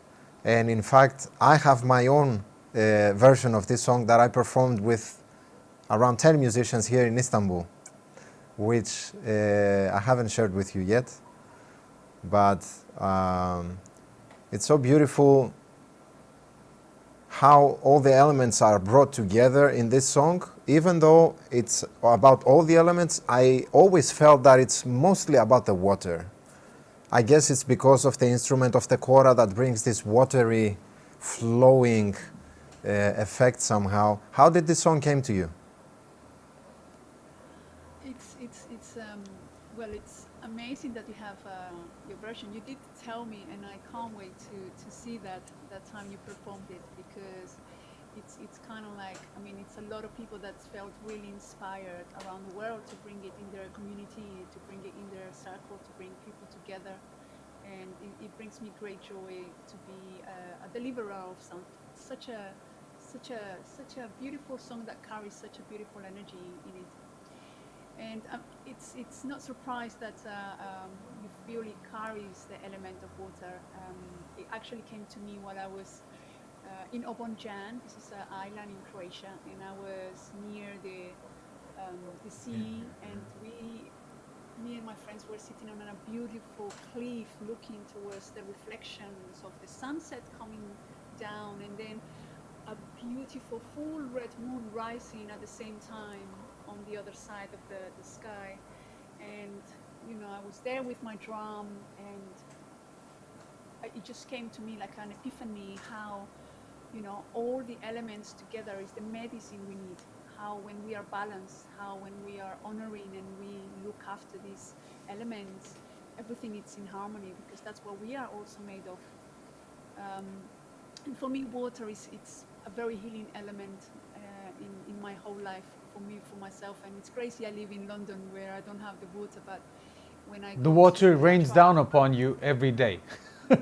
And in fact, I have my own version of this song that I performed with around 10 musicians here in Istanbul, which I haven't shared with you yet. But it's so beautiful how all the elements are brought together in this song. Even though it's about all the elements, I always felt that it's mostly about the water. I guess it's because of the instrument of the kora that brings this watery, flowing effect somehow. How did this song came to you? Well, it's amazing that you have your version. You did tell me, and I can't wait to see that time you performed it, because it's kind of like, I mean, it's a lot of people that felt really inspired around the world to bring it in their community, to bring it in their circle, to bring people together, and it brings me great joy to be a deliverer of such a beautiful song that carries such a beautiful energy in it. And it's not surprised that you feel it carries the element of water. It actually came to me while I was in Jing. This is an island in Croatia, and I was near the sea, and me and my friends were sitting on a beautiful cliff looking towards the reflections of the sunset coming down, and then a beautiful full red moon rising at the same time on the other side of the sky. And you know, I was there with my drum, and it just came to me like an epiphany how, you know, all the elements together is the medicine we need. How when we are balanced, how when we are honoring and we look after these elements, everything is in harmony, because that's what we are also made of. And for me, water it's a very healing element in my whole life, for me, for myself. And it's crazy, I live in London where I don't have the water, but when I the water rains down upon you every day. Yeah,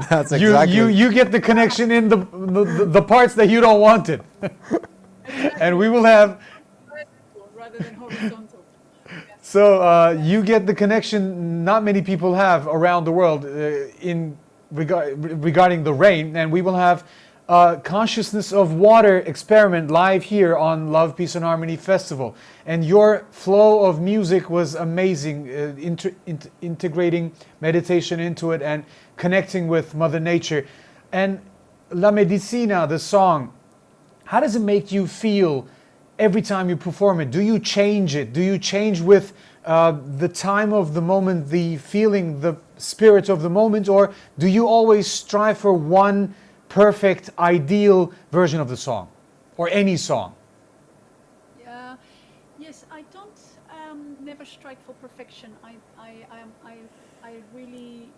that's exactly. You get the connection in the parts that you don't want it. And we will have, rather than horizontal. so you get the connection not many people have around the world regarding the rain, and we will have Consciousness of Water experiment live here on Love, Peace and Harmony Festival. And your flow of music was amazing, integrating meditation into it and connecting with Mother Nature. And La Medicina, the song, how does it make you feel every time you perform it? Do you change it? Do you change with the time of the moment, the feeling, the spirit of the moment? Or do you always strive for one perfect, ideal version of the song, or any song? Yes, I don't never strive for perfection. I really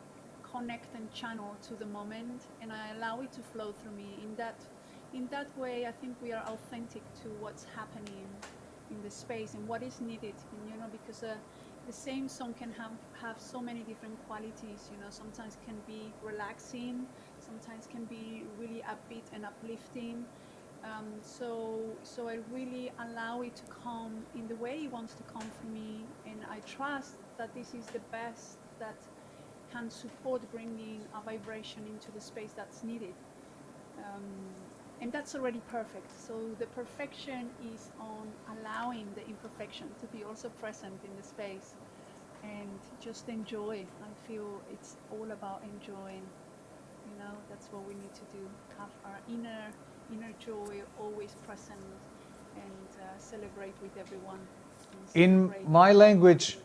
connect and channel to the moment, and I allow it to flow through me. In that way, I think we are authentic to what's happening in the space and what is needed. And, you know, because the same song can have so many different qualities. You know, sometimes can be relaxing, sometimes can be really upbeat and uplifting. So I really allow it to come in the way it wants to come for me, and I trust that this is the best that can support bringing a vibration into the space that's needed. And that's already perfect. So the perfection is on allowing the imperfection to be also present in the space, and just enjoy. I feel it's all about enjoying. You know, that's what we need to do. Have our inner joy always present, and celebrate with everyone. In my language,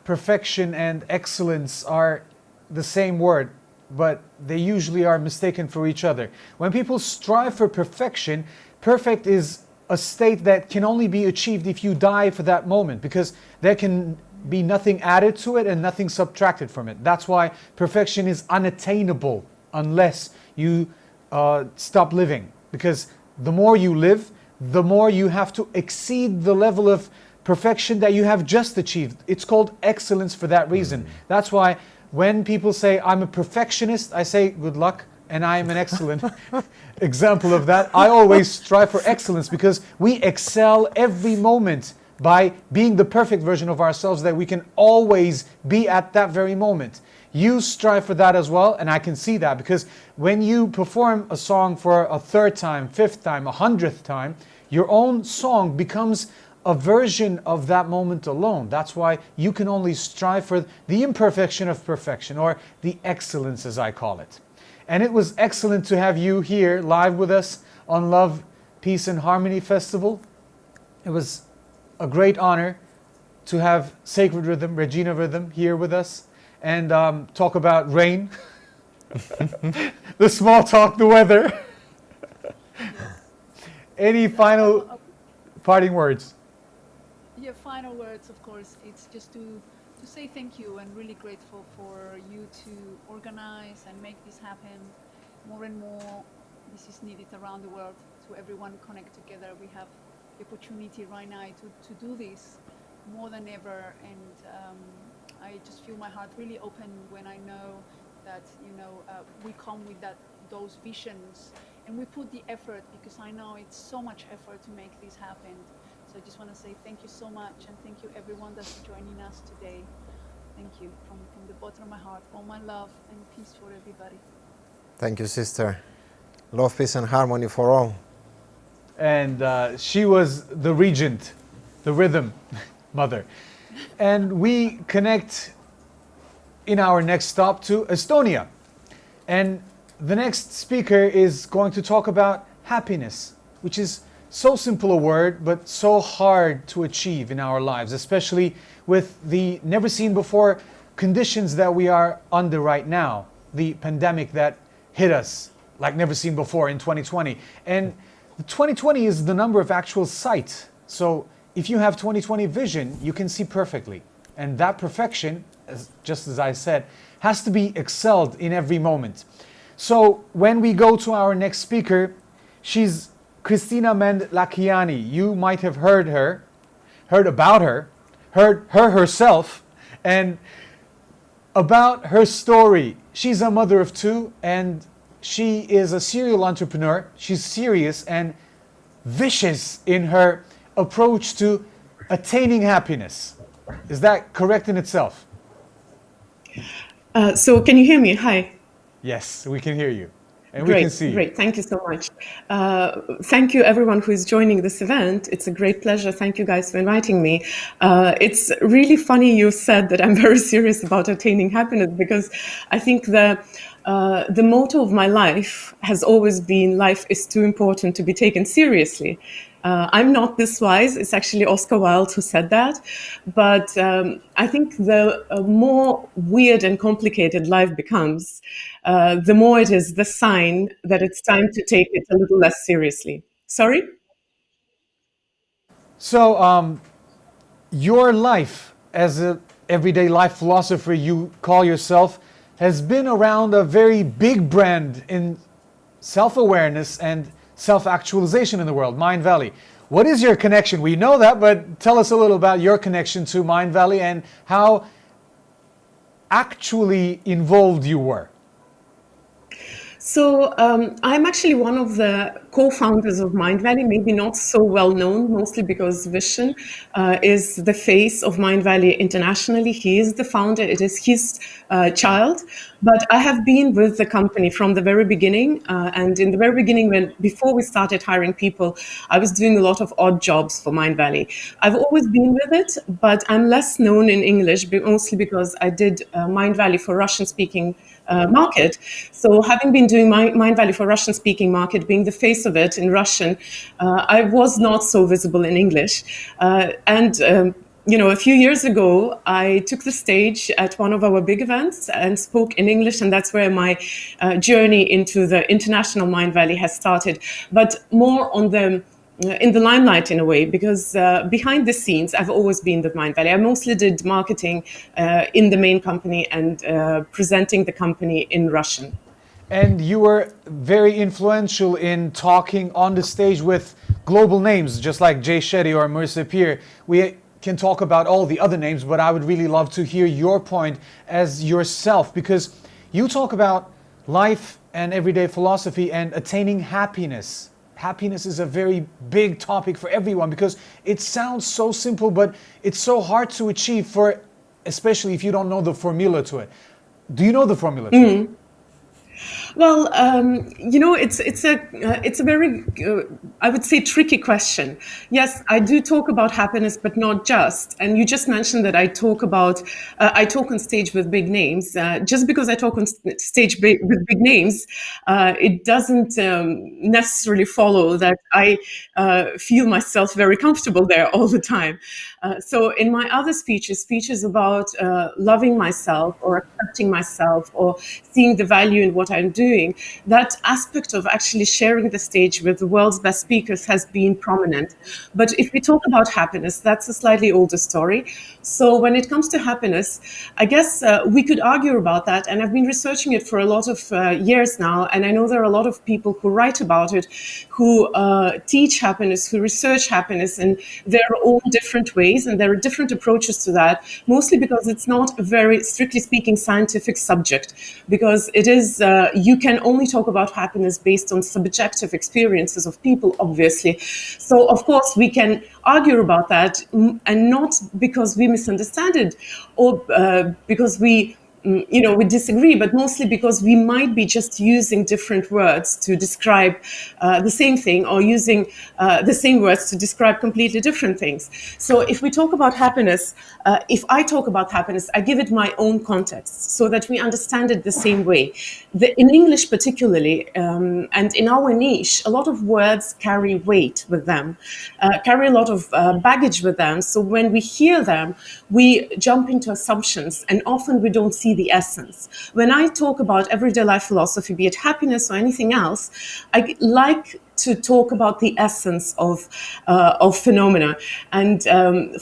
perfection and excellence are the same word, but they usually are mistaken for each other. When people strive for perfection, perfect is a state that can only be achieved if you die for that moment, because there can be nothing added to it and nothing subtracted from it. That's why perfection is unattainable unless you stop living, because the more you live, the more you have to exceed the level of perfection that you have just achieved. It's called excellence for that reason. That's why when people say, I'm a perfectionist, I say, good luck, and I am an excellent example of that. I always strive for excellence, because we excel every moment by being the perfect version of ourselves that we can always be at that very moment. you strive for that as well, and I can see that, because when you perform a song for a third time, fifth time, 100th time, your own song becomes a version of that moment alone. That's why you can only strive for the imperfection of perfection, or the excellence, as I call it. And it was excellent to have you here live with us on Love, Peace and Harmony Festival. It was a great honor to have Sacred Rhythm, Regina Rhythm, here with us and talk about rain, the small talk, the weather. Any final parting words? Yeah, final words, of course. It's just to say thank you, and really grateful for you to organize and make this happen. More and more, this is needed around the world, to everyone connect together. We have the opportunity right now to do this more than ever, and I just feel my heart really open when I know that, you know, we come with those visions, and we put the effort, because I know it's so much effort to make this happen. So I just want to say thank you so much, and thank you everyone that's joining us today. Thank you from the bottom of my heart. All my love and peace for everybody. Thank you, sister. Love, peace and harmony for all. And she was the regent, the rhythm mother. And we connect in our next stop to Estonia. And the next speaker is going to talk about happiness, which is so simple a word, but so hard to achieve in our lives, especially with the never-seen-before conditions that we are under right now, the pandemic that hit us like never seen before in 2020. And 2020 is the number of actual sight. So if you have 2020 vision, you can see perfectly. And that perfection, just as I said, has to be excelled in every moment. So when we go to our next speaker, she's Kristina Mänd-Lakhiani. You might have heard about her, heard her herself, and about her story. She's a mother of two, and she is a serial entrepreneur. She's serious and vicious in her approach to attaining happiness. Is that correct in itself? So can you hear me? Hi. Yes, we can hear you. And Great, we can see you. Great, thank you so much. Thank you everyone who is joining this event. It's a great pleasure. Thank you guys for inviting me. It's really funny you said that I'm very serious about attaining happiness, because I think the motto of my life has always been, life is too important to be taken seriously. I'm not this wise. It's actually Oscar Wilde who said that. But I think the more weird and complicated life becomes, the more it is the sign that it's time to take it a little less seriously. Sorry? So your life as an everyday life philosopher, you call yourself, has been around a very big brand in self-awareness and self-actualization in the world, Mindvalley. What is your connection? We know that, but tell us a little about your connection to Mindvalley and how actually involved you were. So I'm actually one of the co-founders of Mindvalley, maybe not so well known, mostly because Vishen is the face of Mindvalley internationally. He is the founder, it is his child. But I have been with the company from the very beginning. And in the very beginning, before we started hiring people, I was doing a lot of odd jobs for Mindvalley. I've always been with it, but I'm less known in English, mostly because I did Mindvalley for Russian-speaking market. So having been doing Mindvalley for Russian-speaking market, being the face of it in Russian, I was not so visible in English. You know, a few years ago, I took the stage at one of our big events and spoke in English, and that's where my journey into the international Mindvalley has started. But more on in the limelight in a way, because behind the scenes, I've always been with Mindvalley. I mostly did marketing in the main company and presenting the company in Russian. And you were very influential in talking on the stage with global names, just like Jay Shetty or Mercer Peer. We can talk about all the other names, but I would really love to hear your point as yourself, because you talk about life and everyday philosophy and attaining happiness. Happiness is a very big topic for everyone because it sounds so simple, but it's so hard to achieve, especially if you don't know the formula to it. Do you know the formula? Mm. Well, you know, it's a very, I would say, tricky question. Yes, I do talk about happiness, but not just. And you just mentioned that I talk on stage with big names. Just because I talk on stage with big names, it doesn't necessarily follow that I feel myself very comfortable there all the time. So in my other speeches about loving myself or accepting myself or seeing the value in what I'm doing, that aspect of actually sharing the stage with the world's best speakers has been prominent. But if we talk about happiness, that's a slightly older story. So when it comes to happiness, I guess we could argue about that. And I've been researching it for a lot of years now. And I know there are a lot of people who write about it, who teach happiness, who research happiness in their own different ways. And there are different approaches to that, mostly because it's not a very, strictly speaking, scientific subject, because it is, you can only talk about happiness based on subjective experiences of people, obviously. So, of course, we can argue about that, and not because we misunderstand it or because we disagree, but mostly because we might be just using different words to describe the same thing, or using the same words to describe completely different things. So if we talk about happiness, if I talk about happiness, I give it my own context so that we understand it the same way. In English particularly, and in our niche, a lot of words carry weight with them, carry a lot of baggage with them. So when we hear them, we jump into assumptions, and often we don't see the essence. When I talk about everyday life philosophy, be it happiness or anything else, I like to talk about the essence of phenomena. And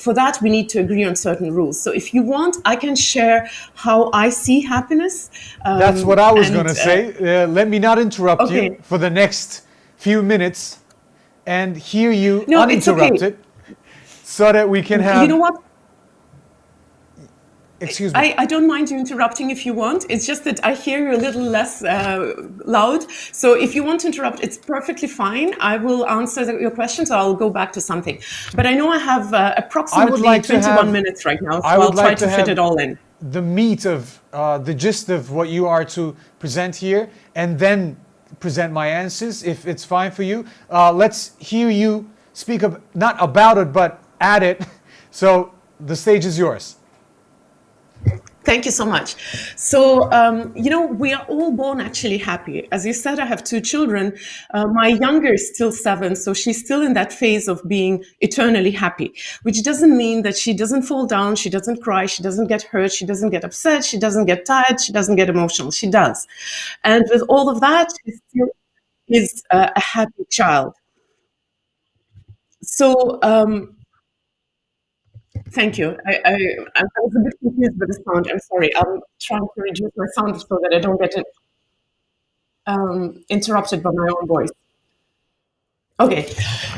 for that, we need to agree on certain rules. So if you want, I can share how I see happiness. That's what I was going to say. Let me not interrupt you for the next few minutes and hear you uninterrupted, so that we can have... You know what? Excuse me. I don't mind you interrupting if you want. It's just that I hear you a little less loud. So if you want to interrupt, it's perfectly fine. I will answer your questions, or I'll go back to something. But I know I have approximately 21 minutes right now, so I'll try to fit it all in. The meat of, the gist of what you are to present here, and then present my answers, if it's fine for you. Let's hear you speak not about it, but at it. So the stage is yours. Thank you so much. So, we are all born actually happy. As you said, I have 2 children. My younger is still 7, so she's still in that phase of being eternally happy, which doesn't mean that she doesn't fall down, she doesn't cry, she doesn't get hurt, she doesn't get upset, she doesn't get tired, she doesn't get emotional. She does. And with all of that, she still is a happy child. So, thank you. I was a bit confused with the sound. I'm sorry. I'm trying to reduce my sound so that I don't get interrupted by my own voice. Okay.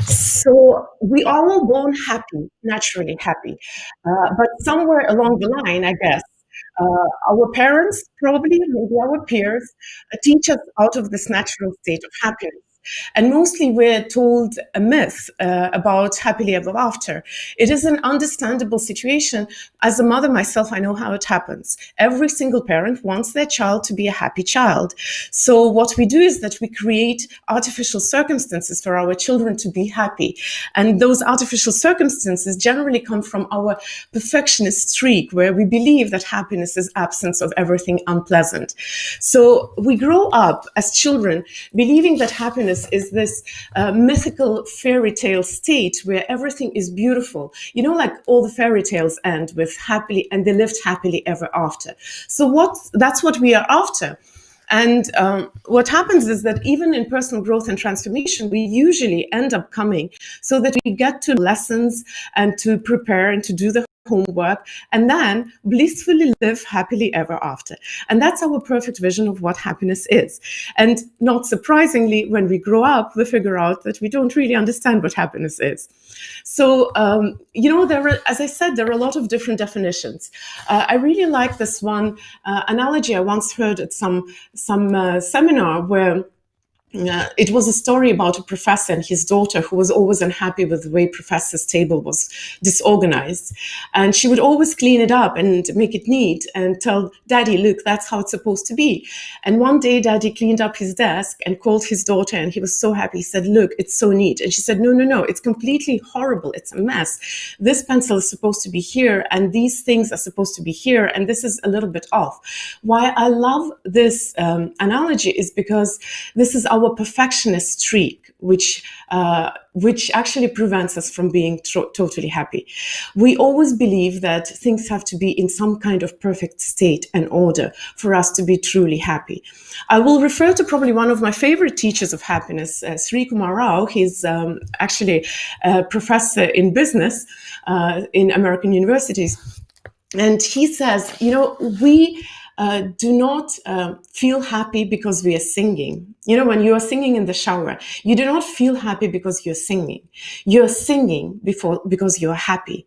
So we are all born happy, naturally happy. But somewhere along the line, I guess, our parents, probably, maybe our peers, teach us out of this natural state of happiness. And mostly we're told a myth about happily ever after. It is an understandable situation. As a mother myself, I know how it happens. Every single parent wants their child to be a happy child. So what we do is that we create artificial circumstances for our children to be happy. And those artificial circumstances generally come from our perfectionist streak, where we believe that happiness is absence of everything unpleasant. So we grow up as children believing that happiness is this mythical fairy tale state where everything is beautiful. You know, like all the fairy tales end with happily, and they lived happily ever after. So that's what we are after. And what happens is that even in personal growth and transformation, we usually end up coming so that we get to lessons and to prepare and to do the homework, and then blissfully live happily ever after. And that's our perfect vision of what happiness is. And not surprisingly, when we grow up, we figure out that we don't really understand what happiness is. So, as I said, there are a lot of different definitions. I really like this one analogy I once heard at some seminar where it was a story about a professor and his daughter who was always unhappy with the way professor's table was disorganized. And she would always clean it up and make it neat and tell Daddy, look, that's how it's supposed to be. And one day Daddy cleaned up his desk and called his daughter, and he was so happy. He said, look, it's so neat. And she said, no, it's completely horrible. It's a mess. This pencil is supposed to be here, and these things are supposed to be here, and this is a little bit off. Why I love this analogy is because this is our perfectionist streak, which actually prevents us from being totally happy. We always believe that things have to be in some kind of perfect state and order for us to be truly happy. I will refer to probably one of my favorite teachers of happiness, Sri Kumar Rao. He's actually a professor in business in American universities. And he says, we do not feel happy because we are singing. When you are singing in the shower, you do not feel happy because you're singing. You're singing because you're happy.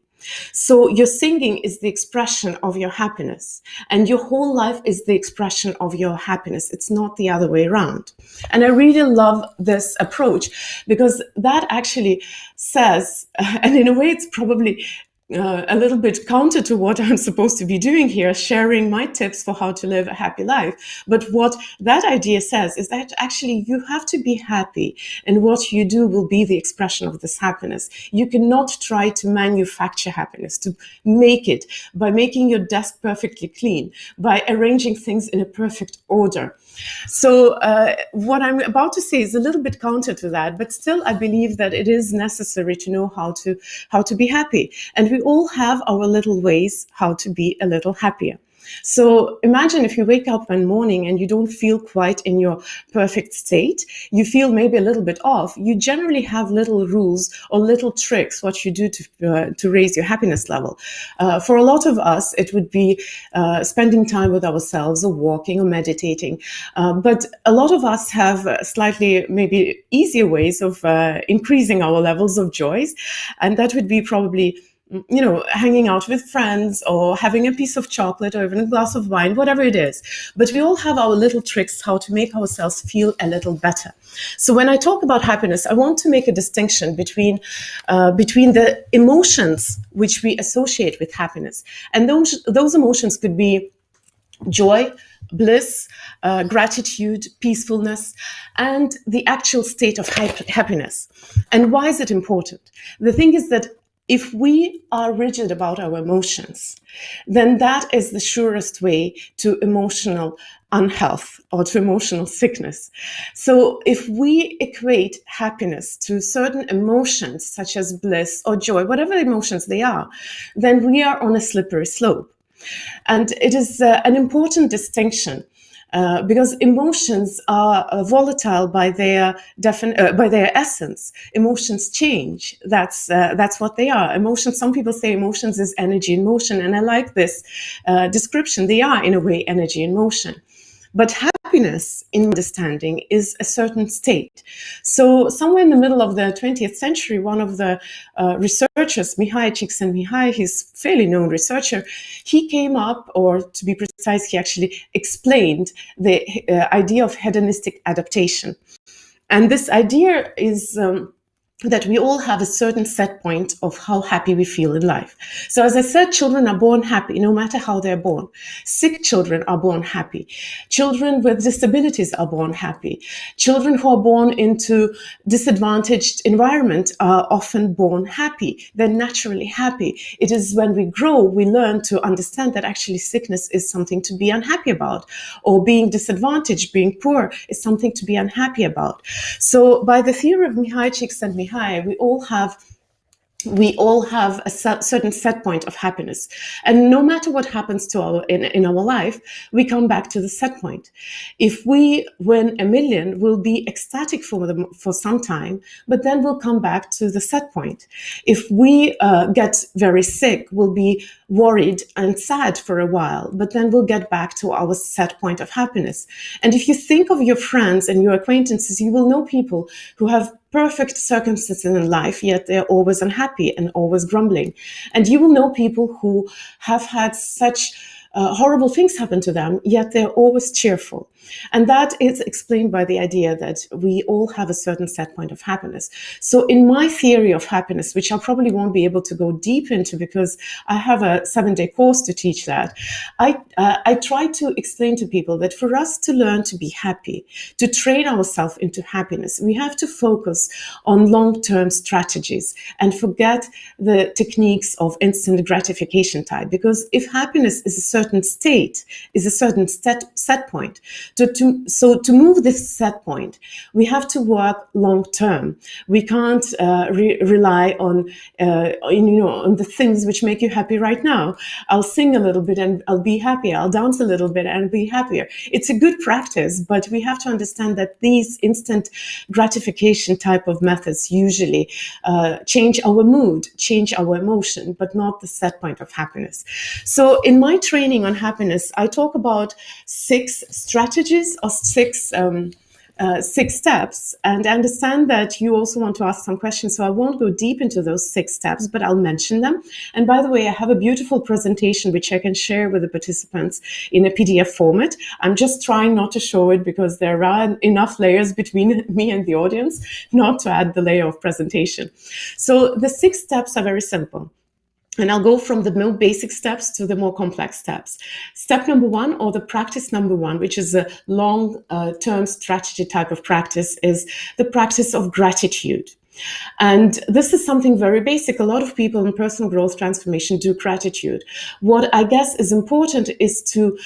So your singing is the expression of your happiness, and your whole life is the expression of your happiness. It's not the other way around. And I really love this approach because that actually says, and in a way it's probably a little bit counter to what I'm supposed to be doing here, sharing my tips for how to live a happy life. But what that idea says is that actually you have to be happy, and what you do will be the expression of this happiness. You cannot try to manufacture happiness, to make it by making your desk perfectly clean, by arranging things in a perfect order. So what I'm about to say is a little bit counter to that, but still I believe that it is necessary to know how to be happy. And we all have our little ways how to be a little happier. So imagine if you wake up one morning and you don't feel quite in your perfect state, you feel maybe a little bit off. You generally have little rules or little tricks what you do to raise your happiness level. For a lot of us, it would be spending time with ourselves or walking or meditating. But a lot of us have slightly maybe easier ways of increasing our levels of joys. And that would be probably hanging out with friends or having a piece of chocolate or even a glass of wine, whatever it is. But we all have our little tricks how to make ourselves feel a little better. So when I talk about happiness, I want to make a distinction between the emotions which we associate with happiness. And those emotions could be joy, bliss, gratitude, peacefulness, and the actual state of happiness. And why is it important? The thing is that if we are rigid about our emotions, then that is the surest way to emotional unhealth or to emotional sickness. So if we equate happiness to certain emotions such as bliss or joy, whatever emotions they are, then we are on a slippery slope. And it is an important distinction. Because emotions are volatile by their essence. Emotions change. That's what they are. Emotions. Some people say emotions is energy in motion, and I like this description. They are, in a way, energy in motion. But happiness, in understanding, is a certain state. So somewhere in the middle of the 20th century, one of the researchers, Mihai Csikszentmihalyi, he's a fairly known researcher, he came up, or to be precise, he actually explained the idea of hedonistic adaptation. And this idea is that we all have a certain set point of how happy we feel in life. So as I said, children are born happy, no matter how they're born. Sick children are born happy. Children with disabilities are born happy. Children who are born into disadvantaged environment are often born happy. They're naturally happy. It is when we grow, we learn to understand that actually sickness is something to be unhappy about, or being disadvantaged, being poor is something to be unhappy about. So by the theory of Mihai Csikszentmihalyi, we all have a certain set point of happiness. And no matter what happens to in our life, we come back to the set point. If we win $1 million, we'll be ecstatic for some time, but then we'll come back to the set point. If we get very sick, we'll be worried and sad for a while, but then we'll get back to our set point of happiness. And if you think of your friends and your acquaintances, you will know people who have perfect circumstances in life, yet they're always unhappy and always grumbling. And you will know people who have had such horrible things happen to them, yet they're always cheerful. And that is explained by the idea that we all have a certain set point of happiness. So in my theory of happiness, which I probably won't be able to go deep into because I have a 7-day course to teach that, I try to explain to people that for us to learn to be happy, to train ourselves into happiness, we have to focus on long-term strategies and forget the techniques of instant gratification type. Because if happiness is a certain state, is a certain set point, so to move this set point, we have to work long-term. We can't rely on on the things which make you happy right now. I'll sing a little bit and I'll be happy. I'll dance a little bit and be happier. It's a good practice, but we have to understand that these instant gratification type of methods usually change our mood, change our emotion, but not the set point of happiness. So in my training on happiness, I talk about 6 strategies or 6 steps, and I understand that you also want to ask some questions, so I won't go deep into those 6 steps, but I'll mention them. And by the way, I have a beautiful presentation which I can share with the participants in a PDF format. I'm just trying not to show it because there are enough layers between me and the audience not to add the layer of presentation. So the 6 steps are very simple. And I'll go from the more basic steps to the more complex steps. Step number 1, or the practice number 1, which is a long-term strategy type of practice, is the practice of gratitude. And this is something very basic. A lot of people in personal growth transformation do gratitude. What I guess is important is to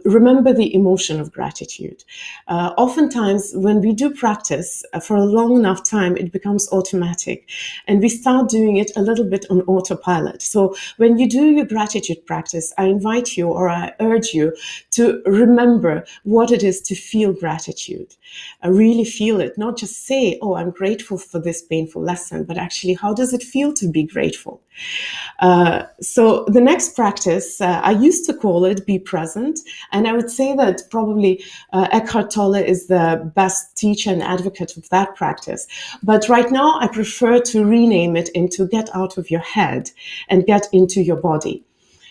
remember the emotion of gratitude. Oftentimes, when we do practice for a long enough time, it becomes automatic, and we start doing it a little bit on autopilot. So when you do your gratitude practice, I invite you, or I urge you, to remember what it is to feel gratitude. Really feel it, not just say, oh, I'm grateful for this painful lesson, but actually, how does it feel to be grateful? So the next practice, I used to call it be present. And I would say that probably Eckhart Tolle is the best teacher and advocate of that practice. But right now, I prefer to rename it into get out of your head and get into your body.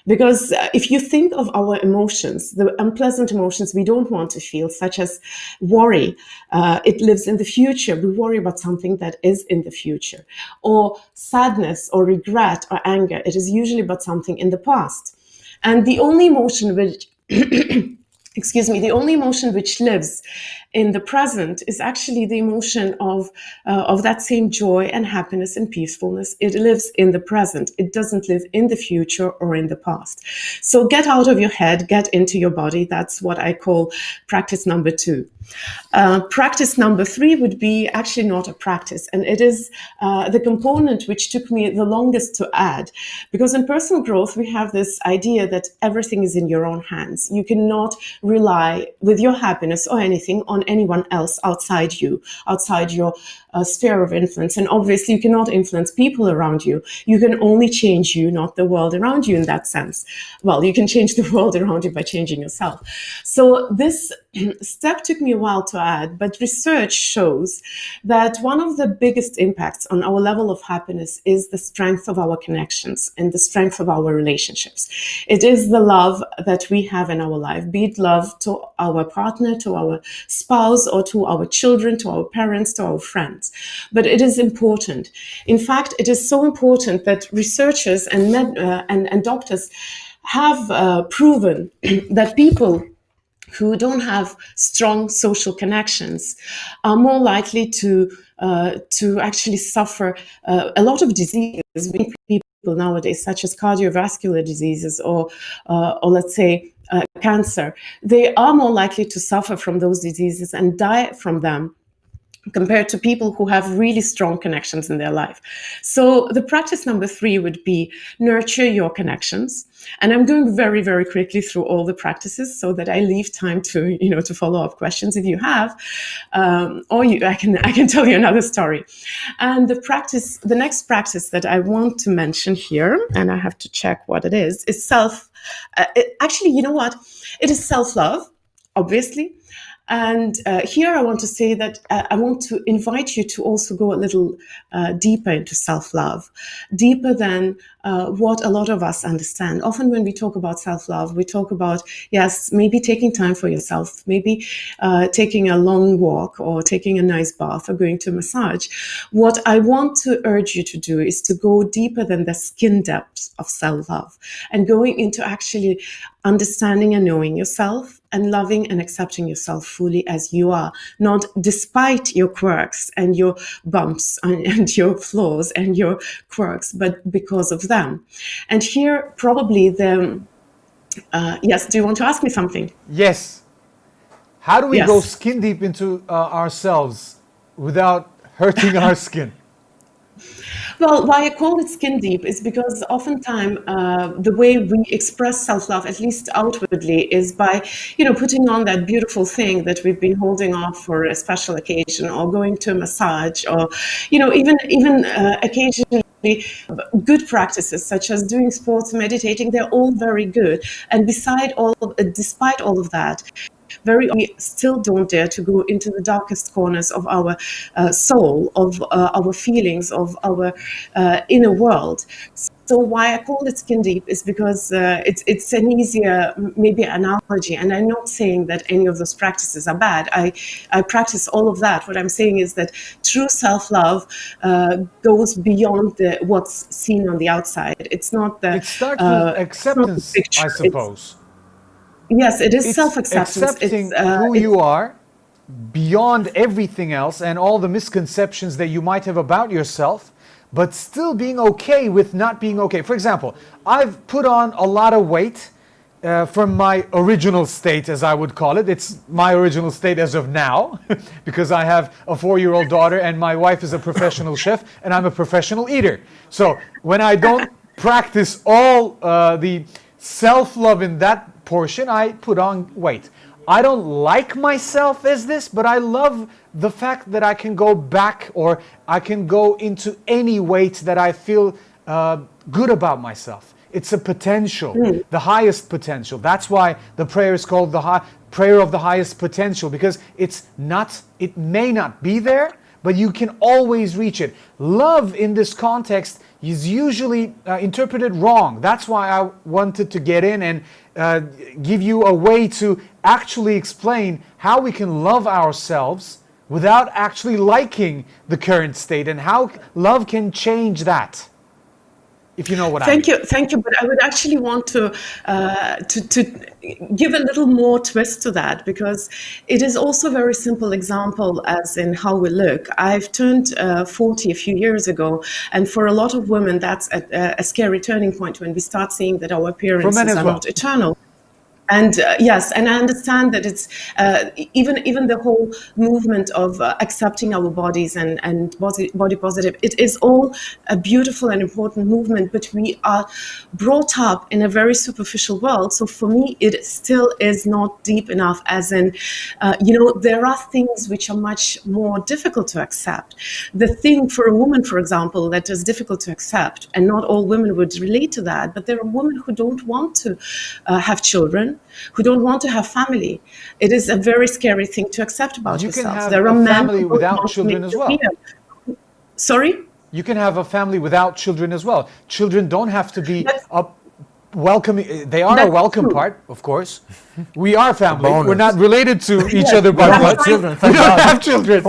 Because if you think of our emotions, the unpleasant emotions we don't want to feel, such as worry, it lives in the future. We worry about something that is in the future. Or sadness or regret or anger, it is usually about something in the past. And the only emotion which the only emotion which lives in the present is actually the emotion of that same joy and happiness and peacefulness. It lives in the present. It doesn't live in the future or in the past. So get out of your head, get into your body. That's what I call practice number 2. Practice number 3 would be actually not a practice, and it is the component which took me the longest to add. Because in personal growth, we have this idea that everything is in your own hands. You cannot rely with your happiness or anything on anyone else outside you, outside your sphere of influence. And obviously, you cannot influence people around you. You can only change you, not the world around you in that sense. Well, you can change the world around you by changing yourself. So this step took me a while to add, but research shows that one of the biggest impacts on our level of happiness is the strength of our connections and the strength of our relationships. It is the love that we have in our life, be it love to our partner, to our spouse, or to our children, to our parents, to our friends. But it is important. In fact, it is so important that researchers and doctors have proven that people who don't have strong social connections are more likely to actually suffer a lot of diseases. People nowadays, such as cardiovascular diseases or let's say cancer, they are more likely to suffer from those diseases and die from them compared to people who have really strong connections in their life. So the practice number 3 would be nurture your connections. And I'm going very, very quickly through all the practices so that I leave time to, to follow up questions if you have, I can tell you another story. And the next practice that I want to mention here, and I have to check what it is actually, you know what? It is self-love, obviously. And here I want to say that I want to invite you to also go a little deeper into self-love, deeper than what a lot of us understand. Often when we talk about self-love, we talk about, yes, maybe taking time for yourself, maybe taking a long walk or taking a nice bath or going to a massage. What I want to urge you to do is to go deeper than the skin depths of self-love and going into actually understanding and knowing yourself and loving and accepting yourself fully as you are, not despite your quirks and your bumps and your flaws and your quirks, but because of them. And here probably the, yes, do you want to ask me something? Yes. How do we Yes. go skin deep into ourselves without hurting our skin? Well, why I call it skin deep is because oftentimes the way we express self-love, at least outwardly, is by, putting on that beautiful thing that we've been holding off for a special occasion, or going to a massage, or, even occasionally good practices such as doing sports, meditating. They're all very good. And despite all of that, we still don't dare to go into the darkest corners of our soul, of our feelings, of our inner world. So why I call it skin deep is because it's an easier, maybe, analogy. And I'm not saying that any of those practices are bad. I practice all of that. What I'm saying is that true self-love goes beyond what's seen on the outside. It's not the... It starts with acceptance, I suppose. Yes, it is It's self-acceptance. accepting who you are beyond everything else and all the misconceptions that you might have about yourself, but still being okay with not being okay. For example, I've put on a lot of weight from my original state, as I would call it. It's my original state as of now, because I have a 4-year-old daughter and my wife is a professional chef and I'm a professional eater. So when I don't practice all the self-love in that portion, I put on weight. I don't like myself as this, but I love the fact that I can go back, or I can go into any weight that I feel good about myself. It's a potential, the highest potential. That's why the prayer is called the prayer of the highest potential, because it may not be there, but you can always reach it. Love in this context is usually interpreted wrong. That's why I wanted to get in and give you a way to actually explain how we can love ourselves without actually liking the current state, and how love can change that. If you know what I mean. Thank you. But I would actually want to give a little more twist to that, because it is also a very simple example as in how we look. I've turned 40 a few years ago, and for a lot of women, that's a scary turning point when we start seeing that our appearances are not eternal. And yes, and I understand that it's even the whole movement of accepting our bodies and body positive. It is all a beautiful and important movement, but we are brought up in a very superficial world. So for me, it still is not deep enough. As in, there are things which are much more difficult to accept. The thing for a woman, for example, that is difficult to accept, and not all women would relate to that, but there are women who don't want to have children, who don't want to have family. It is a very scary thing to accept about yourself. You can have there are a men family who without don't children want as well. Sorry? You can have a family without children as well. Children don't have to be welcoming. They are a welcome part, of course. We are family. We're not related to each other by blood. Children. We don't have children.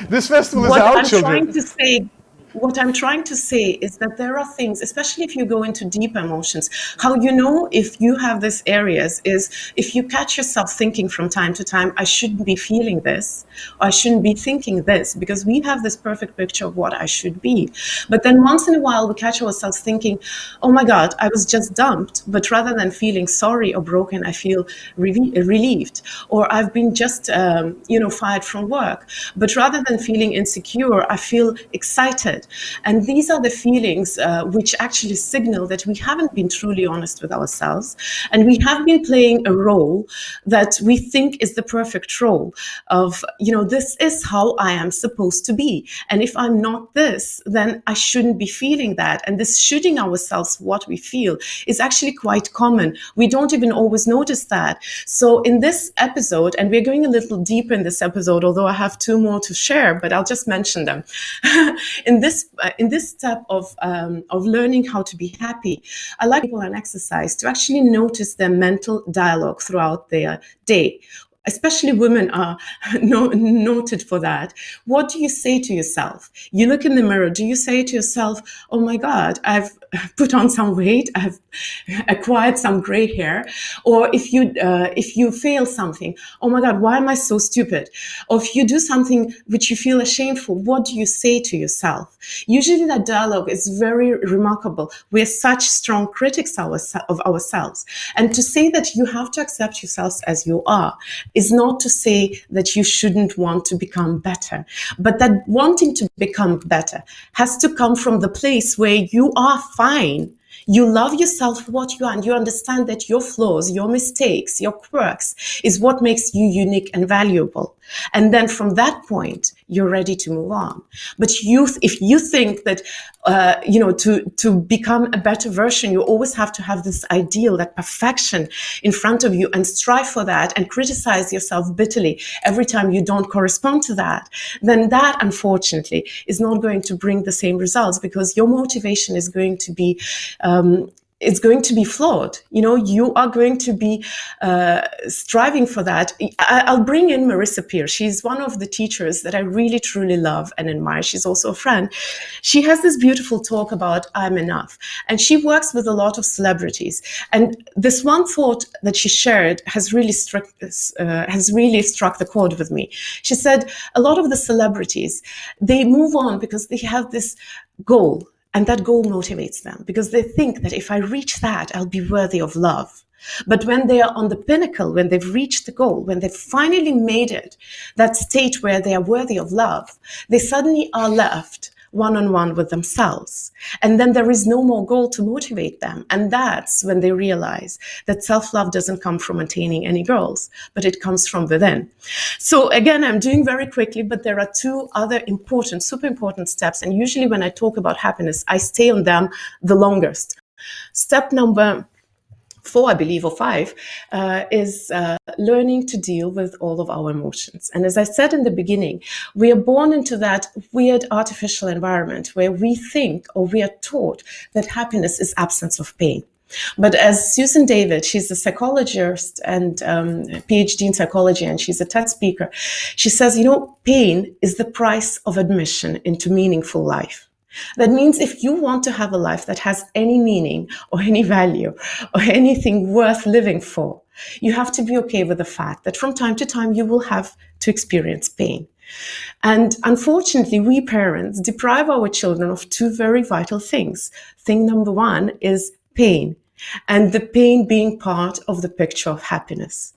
This festival is our children. What I'm trying to say is that there are things, especially if you go into deep emotions, how you know if you have these areas is if you catch yourself thinking from time to time, I shouldn't be feeling this, or I shouldn't be thinking this, because we have this perfect picture of what I should be. But then once in a while we catch ourselves thinking, oh my God, I was just dumped. But rather than feeling sorry or broken, I feel relieved. Or I've been just, fired from work. But rather than feeling insecure, I feel excited. it. And these are the feelings which actually signal that we haven't been truly honest with ourselves, and we have been playing a role that we think is the perfect role of, this is how I am supposed to be. And if I'm not this, then I shouldn't be feeling that. And this shooting ourselves what we feel is actually quite common. We don't even always notice that. So in this episode, and we're going a little deeper in this episode, although I have two more to share, but I'll just mention them. in this step of learning how to be happy, I like people an exercise to actually notice their mental dialogue throughout their day. Especially women are noted for that. What do you say to yourself? You look in the mirror, do you say to yourself, oh my God, I've put on some weight, I've acquired some gray hair? Or if you fail something, oh my God, why am I so stupid? Or if you do something which you feel ashamed for, what do you say to yourself? Usually that dialogue is very remarkable. We're such strong critics of ourselves. And to say that you have to accept yourselves as you are is not to say that you shouldn't want to become better, but that wanting to become better has to come from the place where you are fine. You love yourself for what you are, and you understand that your flaws, your mistakes, your quirks is what makes you unique and valuable. And then from that point, you're ready to move on. But if you think that, to become a better version, you always have to have this ideal, that perfection in front of you, and strive for that and criticize yourself bitterly every time you don't correspond to that, then that, unfortunately, is not going to bring the same results, because your motivation is going to be it's going to be flawed. You are going to be striving for that. I'll bring in Marissa Peer. She's one of the teachers that I really, truly love and admire. She's also a friend. She has this beautiful talk about I'm enough. And she works with a lot of celebrities. And this one thought that she shared has really struck the chord with me. She said, a lot of the celebrities, they move on because they have this goal. And that goal motivates them because they think that if I reach that, I'll be worthy of love. But when they are on the pinnacle, when they've reached the goal, when they've finally made it, that state where they are worthy of love, they suddenly are left one-on-one with themselves. And then there is no more goal to motivate them. And that's when they realize that self-love doesn't come from attaining any goals, but it comes from within. So again, I'm doing very quickly, but there are two other important, super important steps. And usually when I talk about happiness, I stay on them the longest. Step number 4, I believe, or 5, is learning to deal with all of our emotions. And as I said in the beginning, we are born into that weird artificial environment where we think, or we are taught, that happiness is absence of pain. But as Susan David, she's a psychologist and PhD in psychology, and she's a TED speaker. She says, pain is the price of admission into meaningful life. That means if you want to have a life that has any meaning or any value or anything worth living for, you have to be okay with the fact that from time to time you will have to experience pain. And unfortunately, we parents deprive our children of two very vital things. Thing number 1 is pain, and the pain being part of the picture of happiness.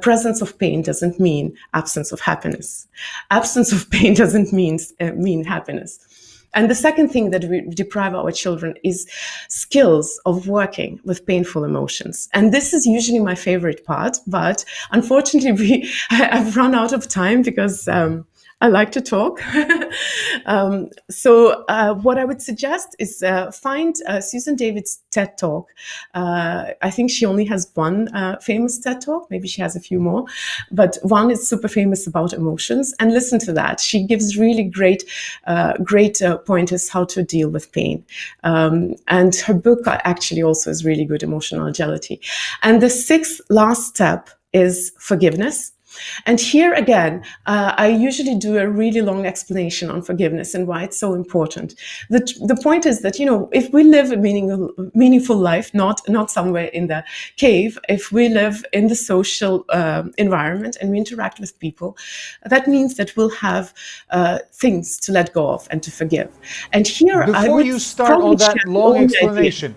Presence of pain doesn't mean absence of happiness. Absence of pain doesn't mean happiness. And the second thing that we deprive our children is skills of working with painful emotions. And this is usually my favorite part, but unfortunately I've run out of time because I like to talk. So what I would suggest is find Susan David's TED Talk. I think she only has one famous TED Talk. Maybe she has a few more. But one is super famous about emotions. And listen to that. She gives really great pointers how to deal with pain. And her book actually also is really good, Emotional Agility. And the 6th last step is forgiveness. And here again, I usually do a really long explanation on forgiveness and why it's so important. The point is that, if we live a meaningful life, not somewhere in the cave, if we live in the social environment and we interact with people, that means that we'll have things to let go of and to forgive. And here, before you start on that long explanation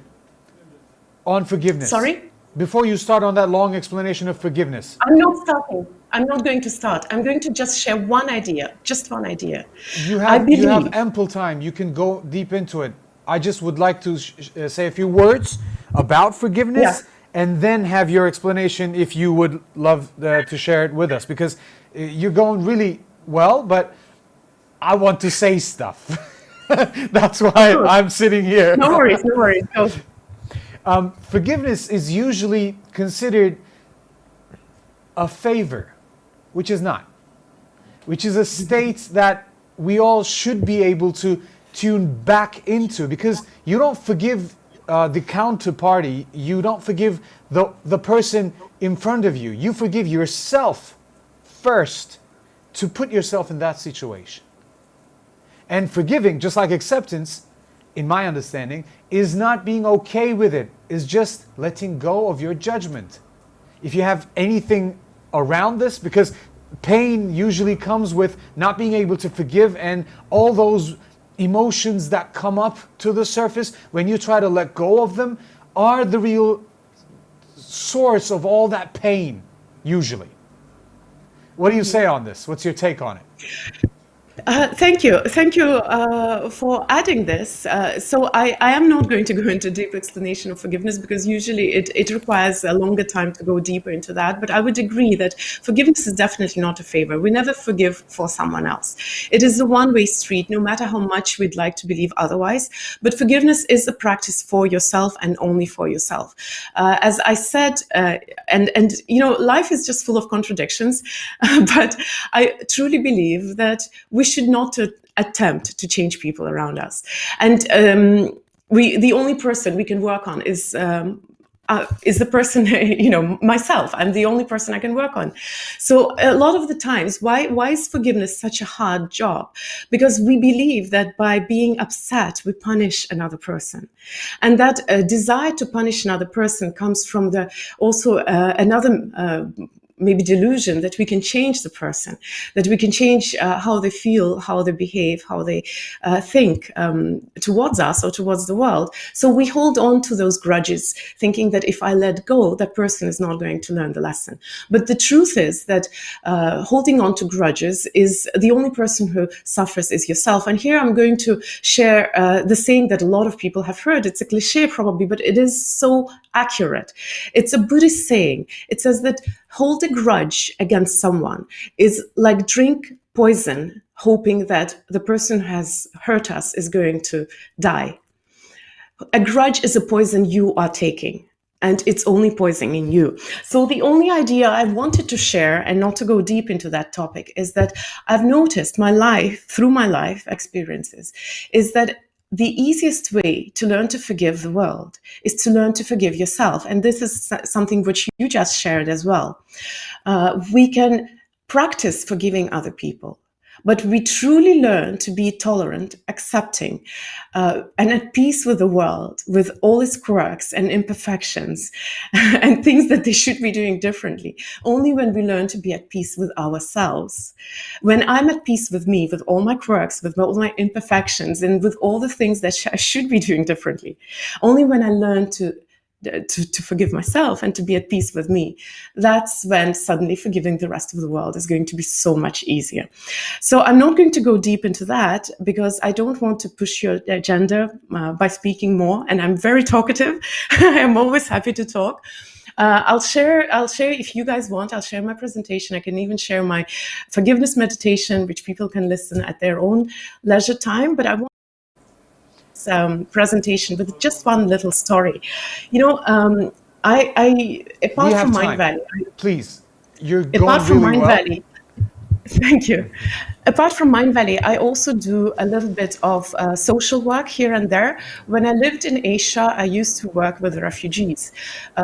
on forgiveness. Sorry? Before you start on that long explanation of forgiveness. I'm not starting. I'm not going to start. I'm going to just share one idea, just one idea. You have ample time. You can go deep into it. I just would like to say a few words about forgiveness, and then have your explanation if you would love to share it with us, because you're going really well, but I want to say stuff. That's why I'm sitting here. No worries, no worries. Go. Forgiveness is usually considered a favor, which is not, which is a state that we all should be able to tune back into, because you don't forgive the counterparty, you don't forgive the person in front of you. You forgive yourself first to put yourself in that situation. And forgiving, just like acceptance, in my understanding, is not being okay with it, is just letting go of your judgment. If you have anything around this, because pain usually comes with not being able to forgive, and all those emotions that come up to the surface when you try to let go of them are the real source of all that pain, usually. What do you say on this? What's your take on it? Thank you for adding this. So I am not going to go into deep explanation of forgiveness, because usually it requires a longer time to go deeper into that. But I would agree that forgiveness is definitely not a favor. We never forgive for someone else. It is a one-way street, no matter how much we'd like to believe otherwise. But forgiveness is a practice for yourself and only for yourself. As I said, and you know, life is just full of contradictions, but I truly believe that we should not attempt to change people around us. And the only person we can work on is the person, you know, myself. I'm the only person I can work on. So a lot of the times, why is forgiveness such a hard job? Because we believe that by being upset, we punish another person. And that desire to punish another person comes from another maybe delusion that we can change the person, that we can change how they feel, how they behave, how they think towards us or towards the world. So we hold on to those grudges, thinking that if I let go, that person is not going to learn the lesson. But the truth is that holding on to grudges is the only person who suffers is yourself. And here I'm going to share the saying that a lot of people have heard. It's a cliche probably, but it is so accurate. It's a Buddhist saying. It says that hold a grudge against someone is like drink poison, hoping that the person who has hurt us is going to die. A grudge is a poison you are taking, and it's only poisoning you. So the only idea I wanted to share, and not to go deep into that topic, is that I've noticed through my life experiences, is that the easiest way to learn to forgive the world is to learn to forgive yourself. And this is something which you just shared as well. We can practice forgiving other people, but we truly learn to be tolerant, accepting, and at peace with the world, with all its quirks and imperfections and things that they should be doing differently, only when we learn to be at peace with ourselves. When I'm at peace with me, with all my quirks, with all my imperfections, and with all the things that I should be doing differently, only when I learn to forgive myself and to be at peace with me, that's when suddenly forgiving the rest of the world is going to be so much easier. So I'm not going to go deep into that, because I don't want to push your agenda by speaking more, and I'm very talkative. I'm always happy to talk. I'll share if you guys want. I'll share my presentation. I can even share my forgiveness meditation, which people can listen at their own leisure time. But I want presentation with just one little story. You know, I apart from Mindvalley, please, you're going really well. Thank you. Apart from Mindvalley, I also do a little bit of social work here and there. When I lived in Asia, I used to work with refugees.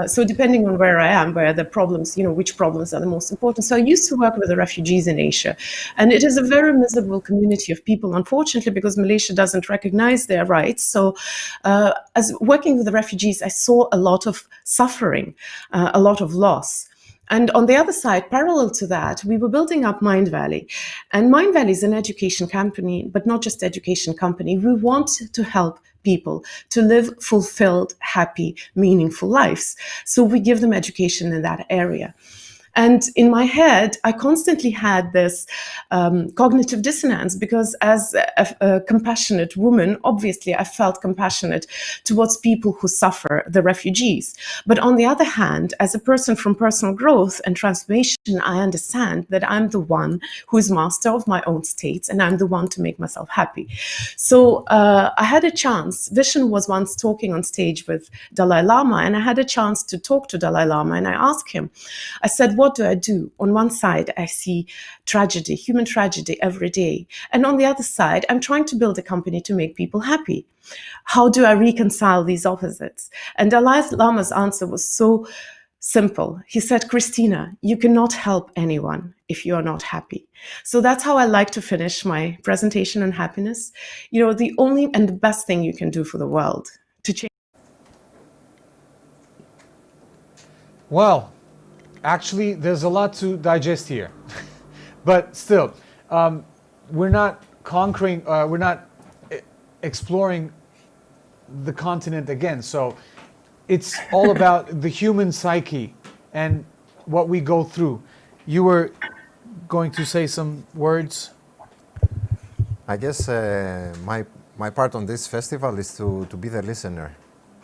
So depending on where I am, where the problems, you know, which problems are the most important. So I used to work with the refugees in Asia. And it is a very miserable community of people, unfortunately, because Malaysia doesn't recognize their rights. So as working with the refugees, I saw a lot of suffering, a lot of loss. And on the other side, parallel to that, we were building up Mindvalley. And Mindvalley is an education company, but not just education company. We want to help people to live fulfilled, happy, meaningful lives. So we give them education in that area. And in my head, I constantly had this cognitive dissonance, because as a compassionate woman, obviously I felt compassionate towards people who suffer, the refugees. But on the other hand, as a person from personal growth and transformation, I understand that I'm the one who is master of my own states, and I'm the one to make myself happy. So I had a chance. Vishen was once talking on stage with Dalai Lama, and I had a chance to talk to Dalai Lama, and I asked him, I said, what do I do? On one side, I see tragedy, human tragedy every day. And on the other side, I'm trying to build a company to make people happy. How do I reconcile these opposites? And Dalai Lama's answer was so simple. He said, Kristina, you cannot help anyone if you are not happy. So that's how I like to finish my presentation on happiness. You know, the only and the best thing you can do for the world to change. Well, actually, there's a lot to digest here. But still, we're not conquering, we're not exploring the continent again. So it's all about the human psyche and what we go through. You were going to say some words? I guess my part on this festival is to be the listener.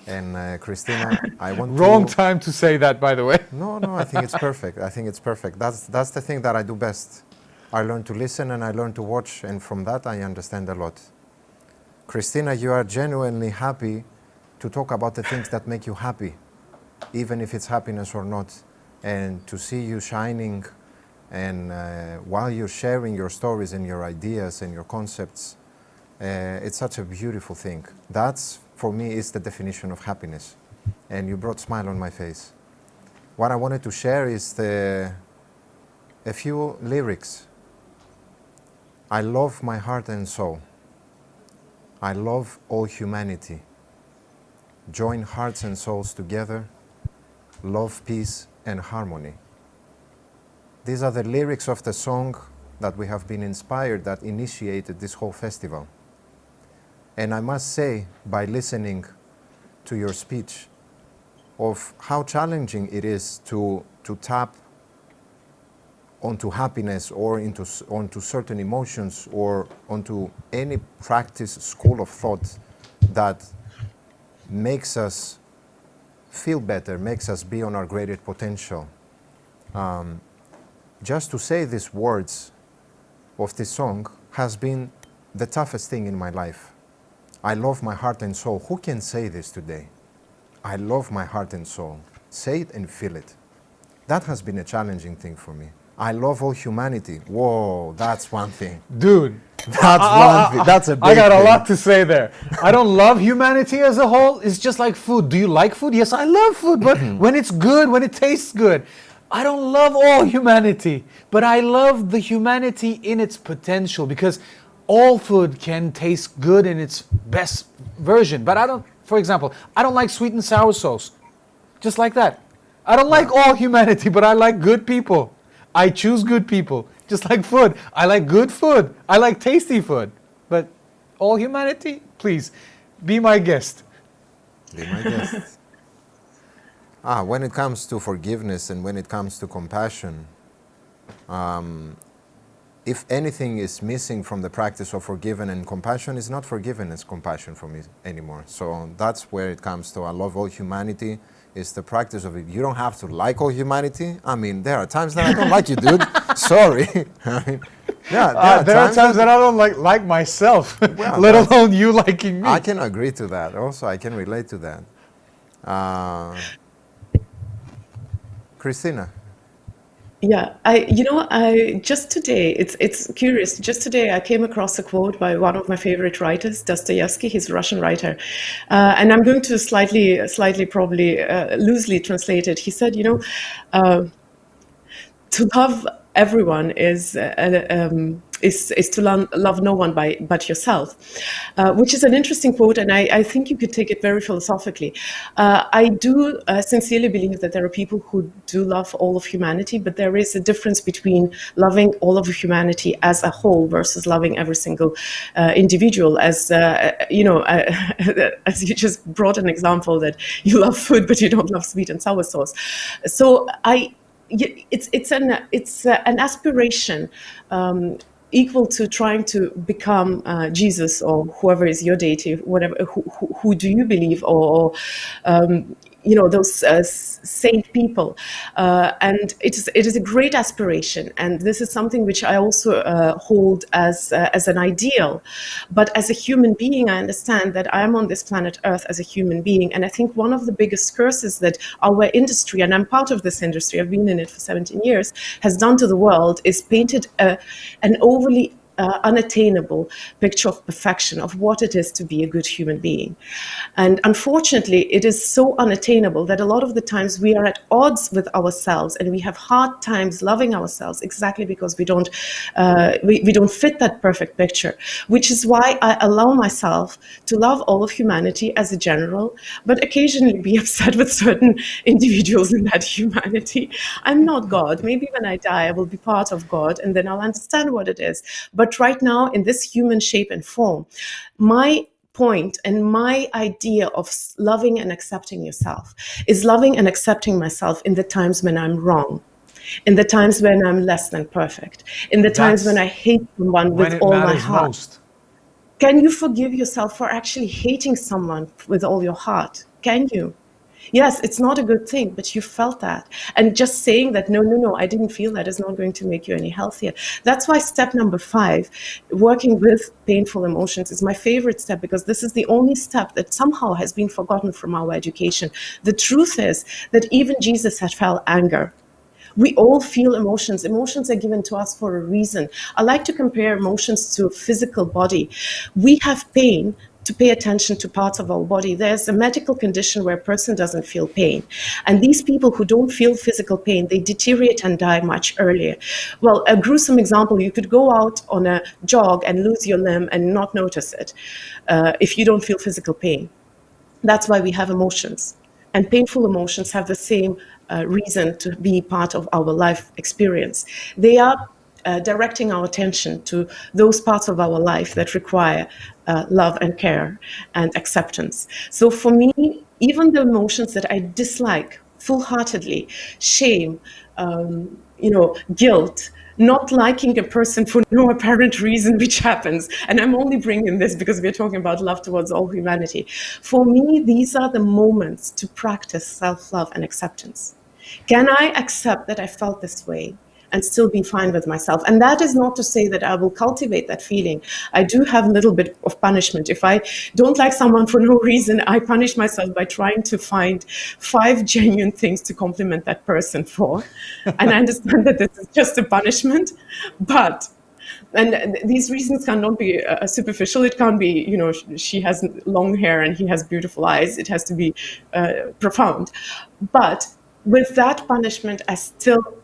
And Kristina, I want Wrong time to say that, by the way. No, I think it's perfect. I think it's perfect. That's the thing that I do best. I learn to listen and I learn to watch, and from that I understand a lot. Kristina, you are genuinely happy to talk about the things that make you happy, even if it's happiness or not. And to see you shining, and while you're sharing your stories and your ideas and your concepts, it's such a beautiful thing. That's, for me, is the definition of happiness. And you brought a smile on my face. What I wanted to share is a few lyrics. I love my heart and soul. I love all humanity. Join hearts and souls together. Love, peace, and harmony. These are the lyrics of the song that we have been inspired, that initiated this whole festival. And I must say, by listening to your speech, of how challenging it is to tap onto happiness or onto certain emotions or onto any practice, school of thought that makes us feel better, makes us be on our greater potential. Just to say these words of this song has been the toughest thing in my life. I love my heart and soul. Who can say this today? I love my heart and soul. Say it and feel it. That has been a challenging thing for me. I love all humanity. Whoa, that's one thing. Dude. That's one thing. That's a big I got a thing. lot to say there. I don't love humanity as a whole. It's just like food. Do you like food? Yes, I love food. But when it's good, when it tastes good. I don't love all humanity. But I love the humanity in its potential, because all food can taste good in its best version. But I don't, for example, I don't like sweet and sour sauce. Just like that. I don't like all humanity, but I like good people. I choose good people. Just like food. I like good food. I like tasty food. But all humanity, please, be my guest. Be my guest. When it comes to forgiveness and when it comes to compassion, if anything is missing from the practice of forgiveness and compassion, is not forgiveness, compassion for me anymore. So that's where it comes to. I love all humanity. It's the practice of it. You don't have to like all humanity. I mean, there are times that I don't like you, dude. Sorry. I mean, yeah, there are times that I don't like myself, well, let alone you liking me. I can agree to that. Also, I can relate to that. Kristina. Yeah, I just today, it's curious, just today I came across a quote by one of my favorite writers, Dostoevsky. He's a Russian writer. And I'm going to slightly probably loosely translate it. He said, to love everyone is to love no one but yourself, which is an interesting quote, and I think you could take it very philosophically. I do sincerely believe that there are people who do love all of humanity, but there is a difference between loving all of humanity as a whole versus loving every single individual. As as you just brought an example that you love food, but you don't love sweet and sour sauce. So it's an aspiration equal to trying to become Jesus or whoever is your deity, whatever. Who do you believe, or those saint people, and it is a great aspiration, and this is something which I also hold as an ideal. But as a human being, I understand that I am on this planet Earth as a human being, and I think one of the biggest curses that our industry, and I'm part of this industry, I've been in it for 17 years, has done to the world is painted an overly unattainable picture of perfection, of what it is to be a good human being. And unfortunately, it is so unattainable that a lot of the times we are at odds with ourselves, and we have hard times loving ourselves exactly because we don't fit that perfect picture, which is why I allow myself to love all of humanity as a general, but occasionally be upset with certain individuals in that humanity. I'm not God. Maybe when I die, I will be part of God, and then I'll understand what it is. But right now, in this human shape and form, my point and my idea of loving and accepting yourself is loving and accepting myself in the times when I'm wrong, in the times when I'm less than perfect, in the times when I hate someone with all my heart. Most. Can you forgive yourself for actually hating someone with all your heart? Can you? Yes, it's not a good thing, but you felt that. And just saying that, no, I didn't feel that, is not going to make you any healthier. That's why step number 5, working with painful emotions, is my favorite step, because this is the only step that somehow has been forgotten from our education. The truth is that even Jesus had felt anger. We all feel emotions. Emotions are given to us for a reason. I like to compare emotions to a physical body. We have pain to pay attention to parts of our body. There's a medical condition where a person doesn't feel pain. And these people who don't feel physical pain, they deteriorate and die much earlier. Well, a gruesome example, you could go out on a jog and lose your limb and not notice it if you don't feel physical pain. That's why we have emotions. And painful emotions have the same reason to be part of our life experience. They are directing our attention to those parts of our life that require love and care and acceptance. So for me, even the emotions that I dislike full-heartedly, shame, guilt, not liking a person for no apparent reason, which happens, and I'm only bringing this because we're talking about love towards all humanity. For me, these are the moments to practice self-love and acceptance. Can I accept that I felt this way and still be fine with myself? And that is not to say that I will cultivate that feeling. I do have a little bit of punishment. If I don't like someone for no reason, I punish myself by trying to find 5 genuine things to compliment that person for. And I understand that this is just a punishment, and these reasons cannot be superficial. It can't be, she has long hair and he has beautiful eyes. It has to be profound. But with that punishment, I still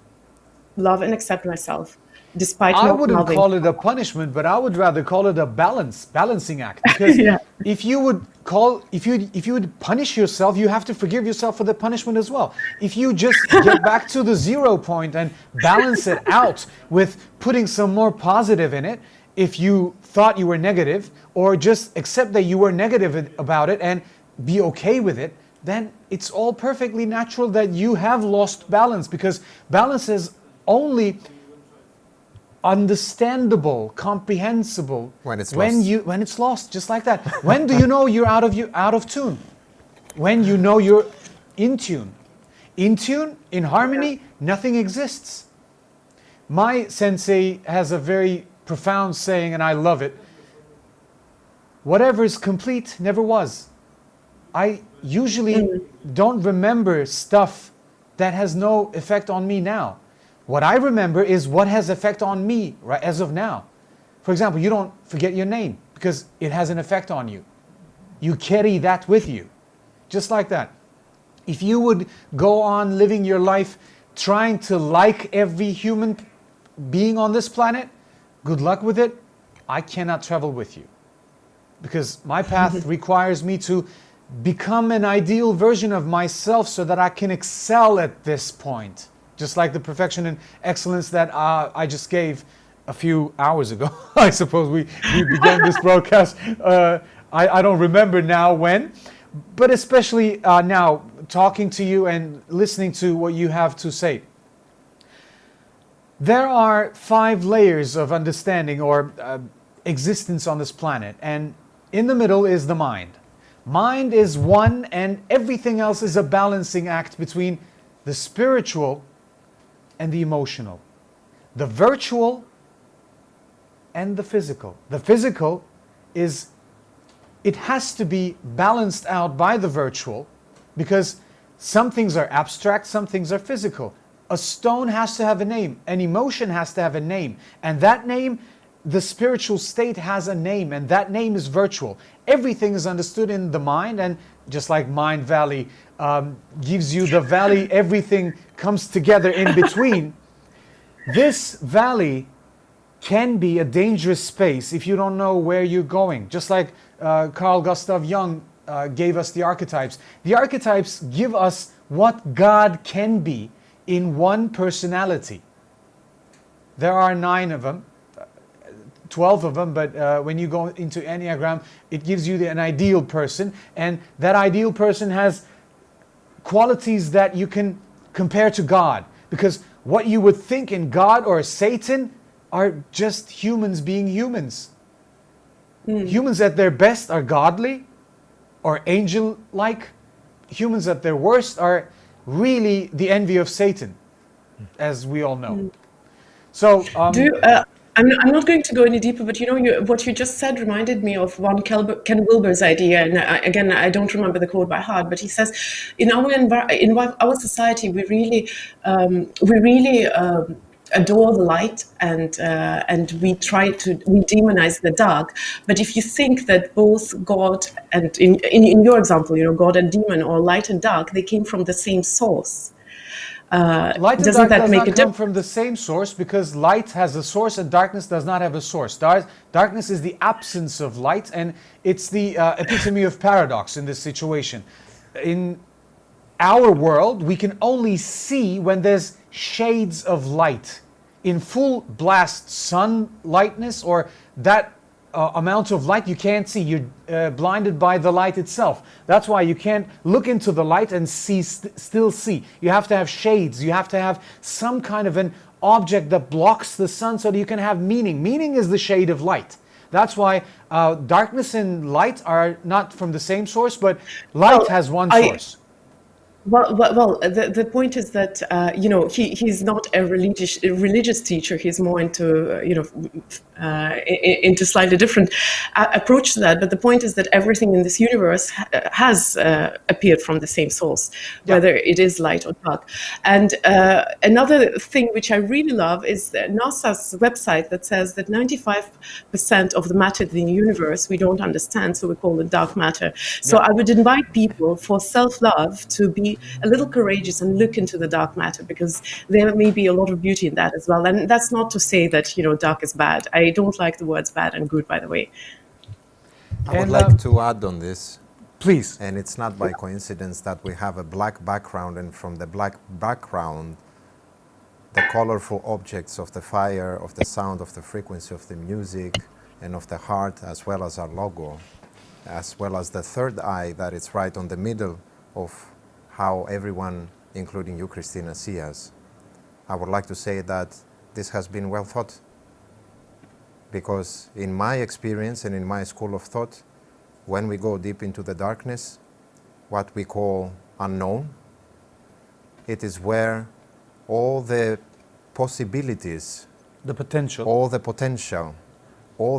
love and accept myself, despite not loving. I wouldn't call it a punishment, but I would rather call it a balancing act. Because if you would punish yourself, you have to forgive yourself for the punishment as well. If you just get back to the 0 point and balance it out with putting some more positive in it, if you thought you were negative, or just accept that you were negative about it and be okay with it, then it's all perfectly natural that you have lost balance, because balance is only understandable, comprehensible when it's lost, just like that. When do you know you're out of tune? When you know you're in tune. In tune, in harmony, nothing exists. My sensei has a very profound saying, and I love it. Whatever is complete never was. I usually don't remember stuff that has no effect on me now. What I remember is what has effect on me right as of now. For example, you don't forget your name because it has an effect on you. You carry that with you. Just like that. If you would go on living your life trying to like every human being on this planet, good luck with it. I cannot travel with you. Because my path requires me to become an ideal version of myself so that I can excel at this point. Just like the perfection and excellence that I just gave a few hours ago. I suppose we began this broadcast. I don't remember now when, but especially now talking to you and listening to what you have to say. There are 5 layers of understanding or existence on this planet, and in the middle is the mind. Mind is one, and everything else is a balancing act between the spiritual and the emotional, the virtual and the physical. The physical is, it has to be balanced out by the virtual, because some things are abstract, some things are physical. A stone has to have a name, an emotion has to have a name, and that name, the spiritual state has a name, and that name is virtual. Everything is understood in the mind, and just like Mindvalley gives you the valley, everything comes together in between. This valley can be a dangerous space if you don't know where you're going. Just like Carl Gustav Jung gave us the archetypes. The archetypes give us what God can be in one personality. There are 9 of them, 12 of them, but when you go into Enneagram, it gives you an ideal person, and that ideal person has qualities that you can compare to God, because what you would think in God or Satan are just humans being humans. Humans at their best are godly or angel-like. Humans at their worst are really the envy of Satan, as we all know. So, I'm not going to go any deeper, but what you just said reminded me of one Ken Wilber's idea. And again, I don't remember the quote by heart, but he says, in our society, we really adore the light, and we demonize the dark. But if you think that both God and in your example, God and demon, or light and dark, they came from the same source. Light and dark does not come from the same source, because light has a source and darkness does not have a source. Darkness is the absence of light, and it's the epitome of paradox in this situation. In our world, we can only see when there's shades of light. In full blast sunlightness, or that amount of light, you can't see. You're blinded by the light itself. That's why you can't look into the light and still see. You have to have shades. You have to have some kind of an object that blocks the sun so that you can have meaning. Meaning is the shade of light. That's why darkness and light are not from the same source, but light has one source. Well, the point is that he's not a religious teacher. He's more into into slightly different approach to that. But the point is that everything in this universe has appeared from the same source, whether it is light or dark. And another thing which I really love is NASA's website that says that 95% of the matter in the universe we don't understand, so we call it dark matter. So I would invite people, for self-love, to be a little courageous and look into the dark matter, because there may be a lot of beauty in that as well. And that's not to say that dark is bad. I don't like the words bad and good, by the way. I would like to add on this, please. And it's not by coincidence that we have a black background, and from the black background, the colorful objects of the fire, of the sound, of the frequency of the music, and of the heart, as well as our logo, as well as the third eye that is right on the middle of how everyone, including you, Kristina, see us. I would like to say that this has been well thought, because in my experience and in my school of thought, when we go deep into the darkness, what we call unknown, it is where all the possibilities, the potential, all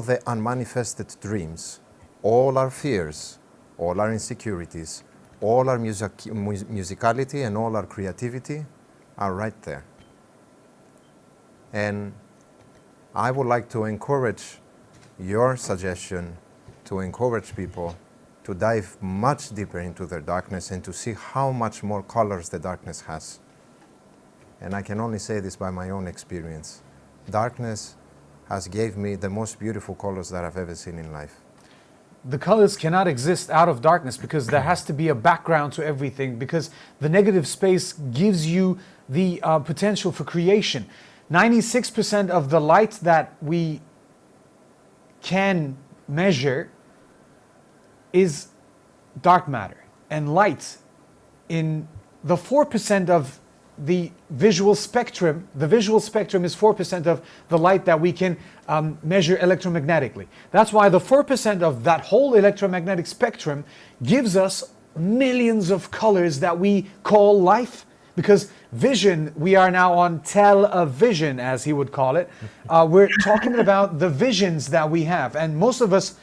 the unmanifested dreams, all our fears, all our insecurities, all our musicality and all our creativity are right there. And I would like to encourage your suggestion, to encourage people to dive much deeper into their darkness and to see how much more colors the darkness has. And I can only say this by my own experience. Darkness has gave me the most beautiful colors that I've ever seen in life. The colors cannot exist out of darkness, because there has to be a background to everything, because the negative space gives you the potential for creation. 96% of the light that we can measure is dark matter, and light in the 4% of the visual spectrum. The visual spectrum is 4% of the light that we can measure electromagnetically. That's why the 4% of that whole electromagnetic spectrum gives us millions of colors that we call life. Because vision, we are now on television, as he would call it. We're talking about the visions that we have. And most of us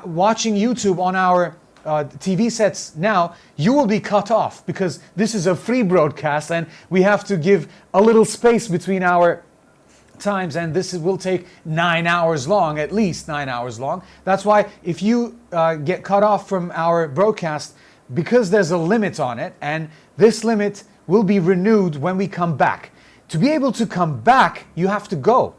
watching YouTube on our TV sets now, you will be cut off because this is a free broadcast and we have to give a little space between our times, and this will take 9 hours long, at least 9 hours long. That's why if you get cut off from our broadcast, because there's a limit on it, and this limit will be renewed when we come back. To be able to come back, you have to go,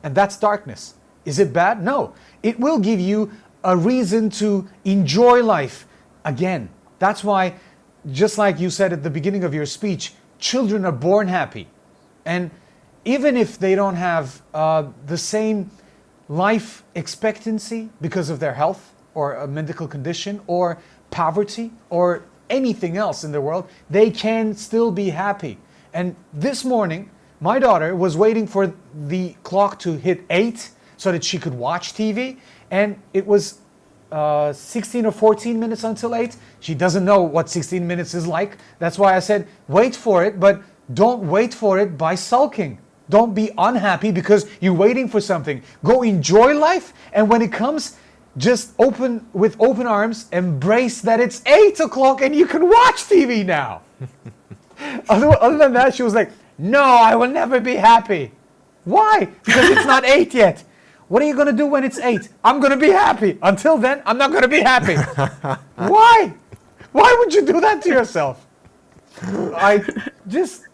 and that's darkness. Is it bad? No. It will give you a reason to enjoy life again. That's why, just like you said at the beginning of your speech, children are born happy. And even if they don't have the same life expectancy because of their health or a medical condition or poverty or anything else in the world, they can still be happy. And this morning, my daughter was waiting for the clock to hit 8 so that she could watch TV. And it was 16 or 14 minutes until 8. She doesn't know what 16 minutes is like. That's why I said, wait for it, but don't wait for it by sulking. Don't be unhappy because you're waiting for something. Go enjoy life, and when it comes, just with open arms, embrace that it's 8 o'clock and you can watch TV now. Other than that, she was like, no, I will never be happy. Why? Because it's not 8 yet. What are you going to do when it's 8? I'm going to be happy. Until then, I'm not going to be happy. Why? Why would you do that to yourself? I just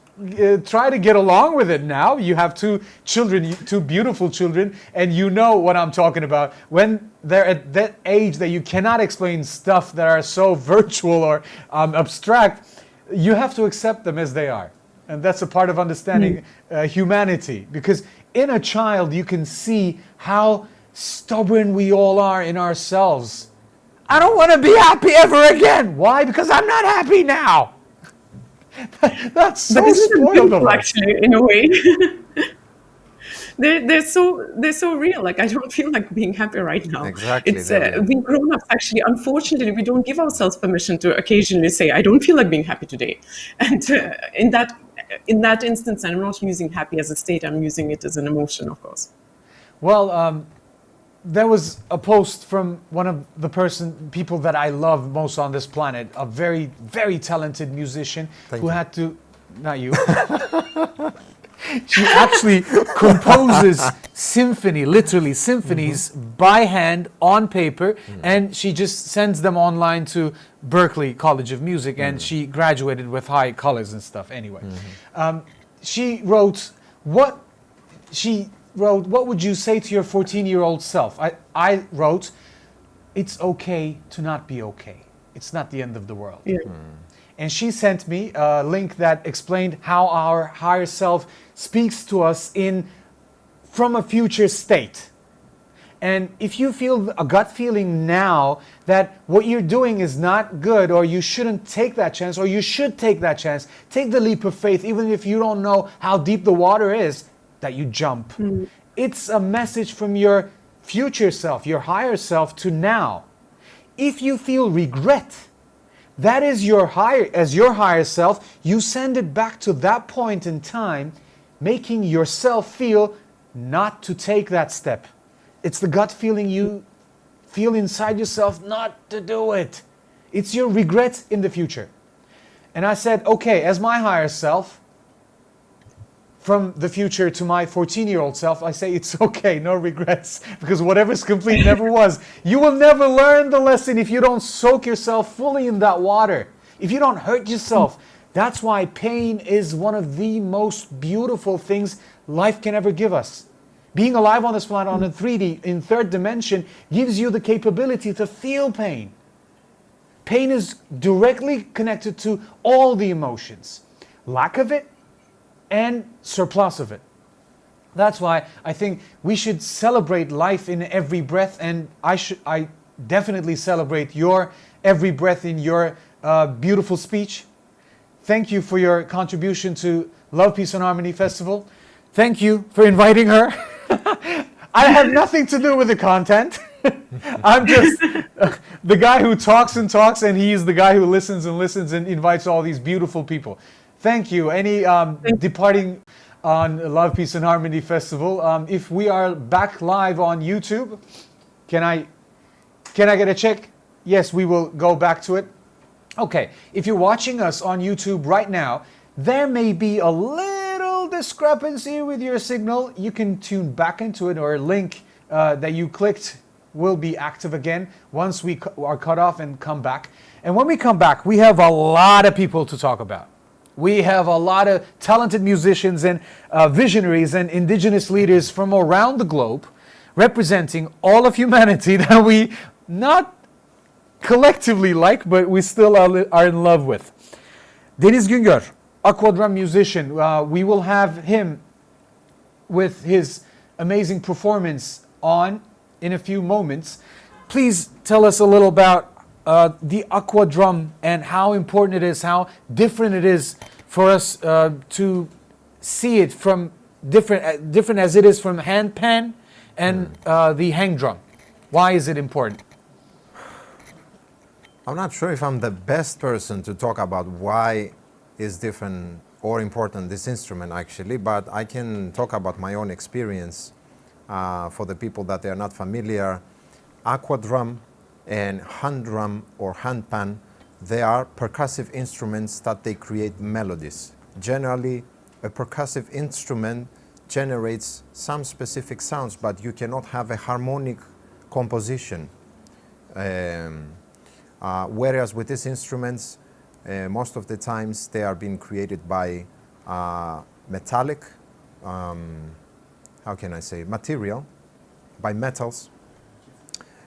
try to get along with it now. You have 2 children, 2 beautiful children, and you know what I'm talking about. When they're at that age that you cannot explain stuff that are so virtual or abstract, you have to accept them as they are. And that's a part of understanding humanity. Because in a child, you can see how stubborn we all are in ourselves. I don't want to be happy ever again. Why? Because I'm not happy now. That's so spoiled of us. Actually, in a way. They're so real. Like, I don't feel like being happy right now. Exactly. It's we grown-ups actually, unfortunately, we don't give ourselves permission to occasionally say, I don't feel like being happy today. And in that instance, I'm not using happy as a state, I'm using it as an emotion, of course. Well, there was a post from one of the people that I love most on this planet, a very, very talented musician who had to, not you. She actually composes literally symphonies by hand on paper, and she just sends them online to Berklee College of Music, and she graduated with high colors and stuff anyway. She wrote, what would you say to your 14-year-old self? I wrote, it's okay to not be okay. It's not the end of the world. Yeah. And she sent me a link that explained how our higher self speaks to us from a future state. And if you feel a gut feeling now that what you're doing is not good, or you shouldn't take that chance, or you should take that chance, take the leap of faith, even if you don't know how deep the water is, that you jump. It's a message from your future self, your higher self, to now. If you feel regret, that is your higher self, you send it back to that point in time, making yourself feel not to take that step. It's the gut feeling you feel inside yourself not to do it. It's your regret in the future. And I said, okay, as my higher self, from the future to my 14-year-old self, I say it's okay, no regrets, because whatever's complete never was. You will never learn the lesson if you don't soak yourself fully in that water, if you don't hurt yourself. That's why pain is one of the most beautiful things life can ever give us. Being alive on this planet on a 3D, in third dimension, gives you the capability to feel pain. Pain is directly connected to all the emotions. Lack of it and surplus of it. That's why I think we should celebrate life in every breath, and I definitely celebrate your every breath in your beautiful speech. thank you for your contribution to Love, Peace and Harmony Festival. Thank you for inviting her. I have nothing to do with the content. I'm just the guy who talks and talks, and he's the guy who listens and listens and invites all these beautiful people. Thank you. Any departing on Love, Peace and Harmony Festival? If we are back live on YouTube, can I get a check? Yes, we will go back to it. Okay, if you're watching us on YouTube right now, there may be a little discrepancy with your signal. You can tune back into it, or a link that you clicked will be active again once we are cut off and come back. And when we come back, we have a lot of people to talk about. We have a lot of talented musicians and visionaries and indigenous leaders from around the globe representing all of humanity that we not collectively like, but we still are in love with. Deniz Güngör, aquadrum musician. We will have him with his amazing performance on in a few moments. Please tell us a little about the aquadrum and how important it is, how different it is for us to see it from different as it is from handpan and the hang drum. Why is it important? I'm not sure if I'm the best person to talk about why is different or important this instrument actually, but I can talk about my own experience for the people that they are not familiar. Aquadrum and hand drum or handpan, they are percussive instruments that they create melodies. Generally, a percussive instrument generates some specific sounds, but you cannot have a harmonic composition. Whereas with these instruments, most of the times they are being created by metallic, how can I say, material, by metals,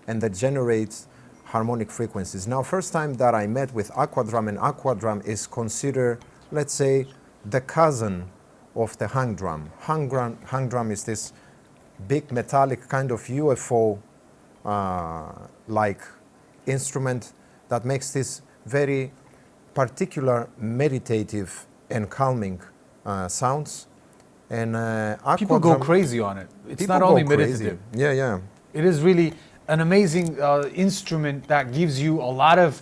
and that generates harmonic frequencies. Now, first time that I met with aquadrum, and aquadrum is considered, let's say, the cousin of the hang drum. Hang drum is this big metallic kind of UFO like instrument that makes this very particular meditative and calming sounds. And people go crazy on it. It's not only meditative. Yeah, yeah. It is really an amazing instrument that gives you a lot of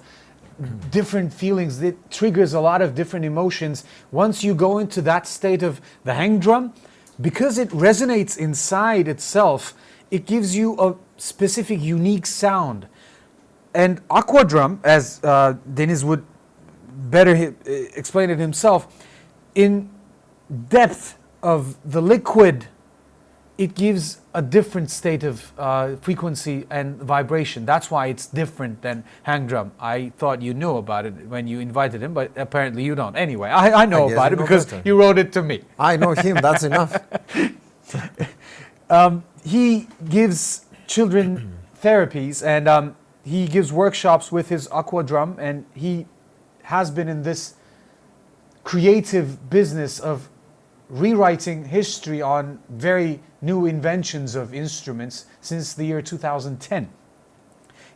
different feelings. It triggers a lot of different emotions. Once you go into that state of the hang drum, because it resonates inside itself, it gives you a specific, unique sound. And aquadrum, as Deniz would better explain it himself, in depth of the liquid, it gives a different state of frequency and vibration. That's why it's different than hang drum. I thought you knew about it when you invited him, but apparently you don't. Anyway, I know about it because you wrote it to me. I know him, that's enough. He gives children therapies, and he gives workshops with his aquadrum, and he has been in this creative business of rewriting history on very new inventions of instruments since the year 2010.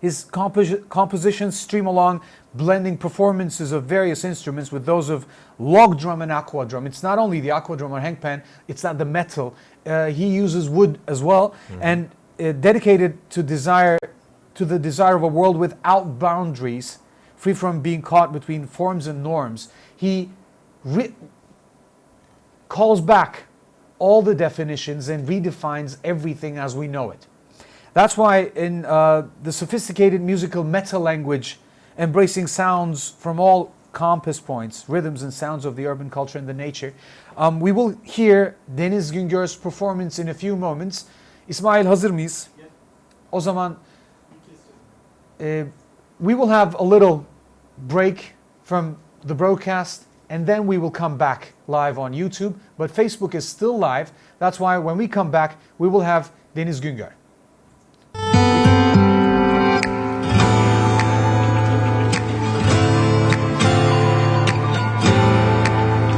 His compositions stream along, blending performances of various instruments with those of log drum and aquadrum. It's not only the aquadrum or hangpan, it's not the metal. He uses wood as well, and dedicated to the desire of a world without boundaries, free from being caught between forms and norms. He calls back all the definitions and redefines everything as we know it. That's why in the sophisticated musical meta language, embracing sounds from all compass points, rhythms and sounds of the urban culture and the nature, we will hear Deniz Güngör's performance in a few moments. İsmail, hazır mıyız? O zaman we will have a little break from the broadcast, and then we will come back live on YouTube. But Facebook is still live. That's why when we come back, we will have Deniz Güngör.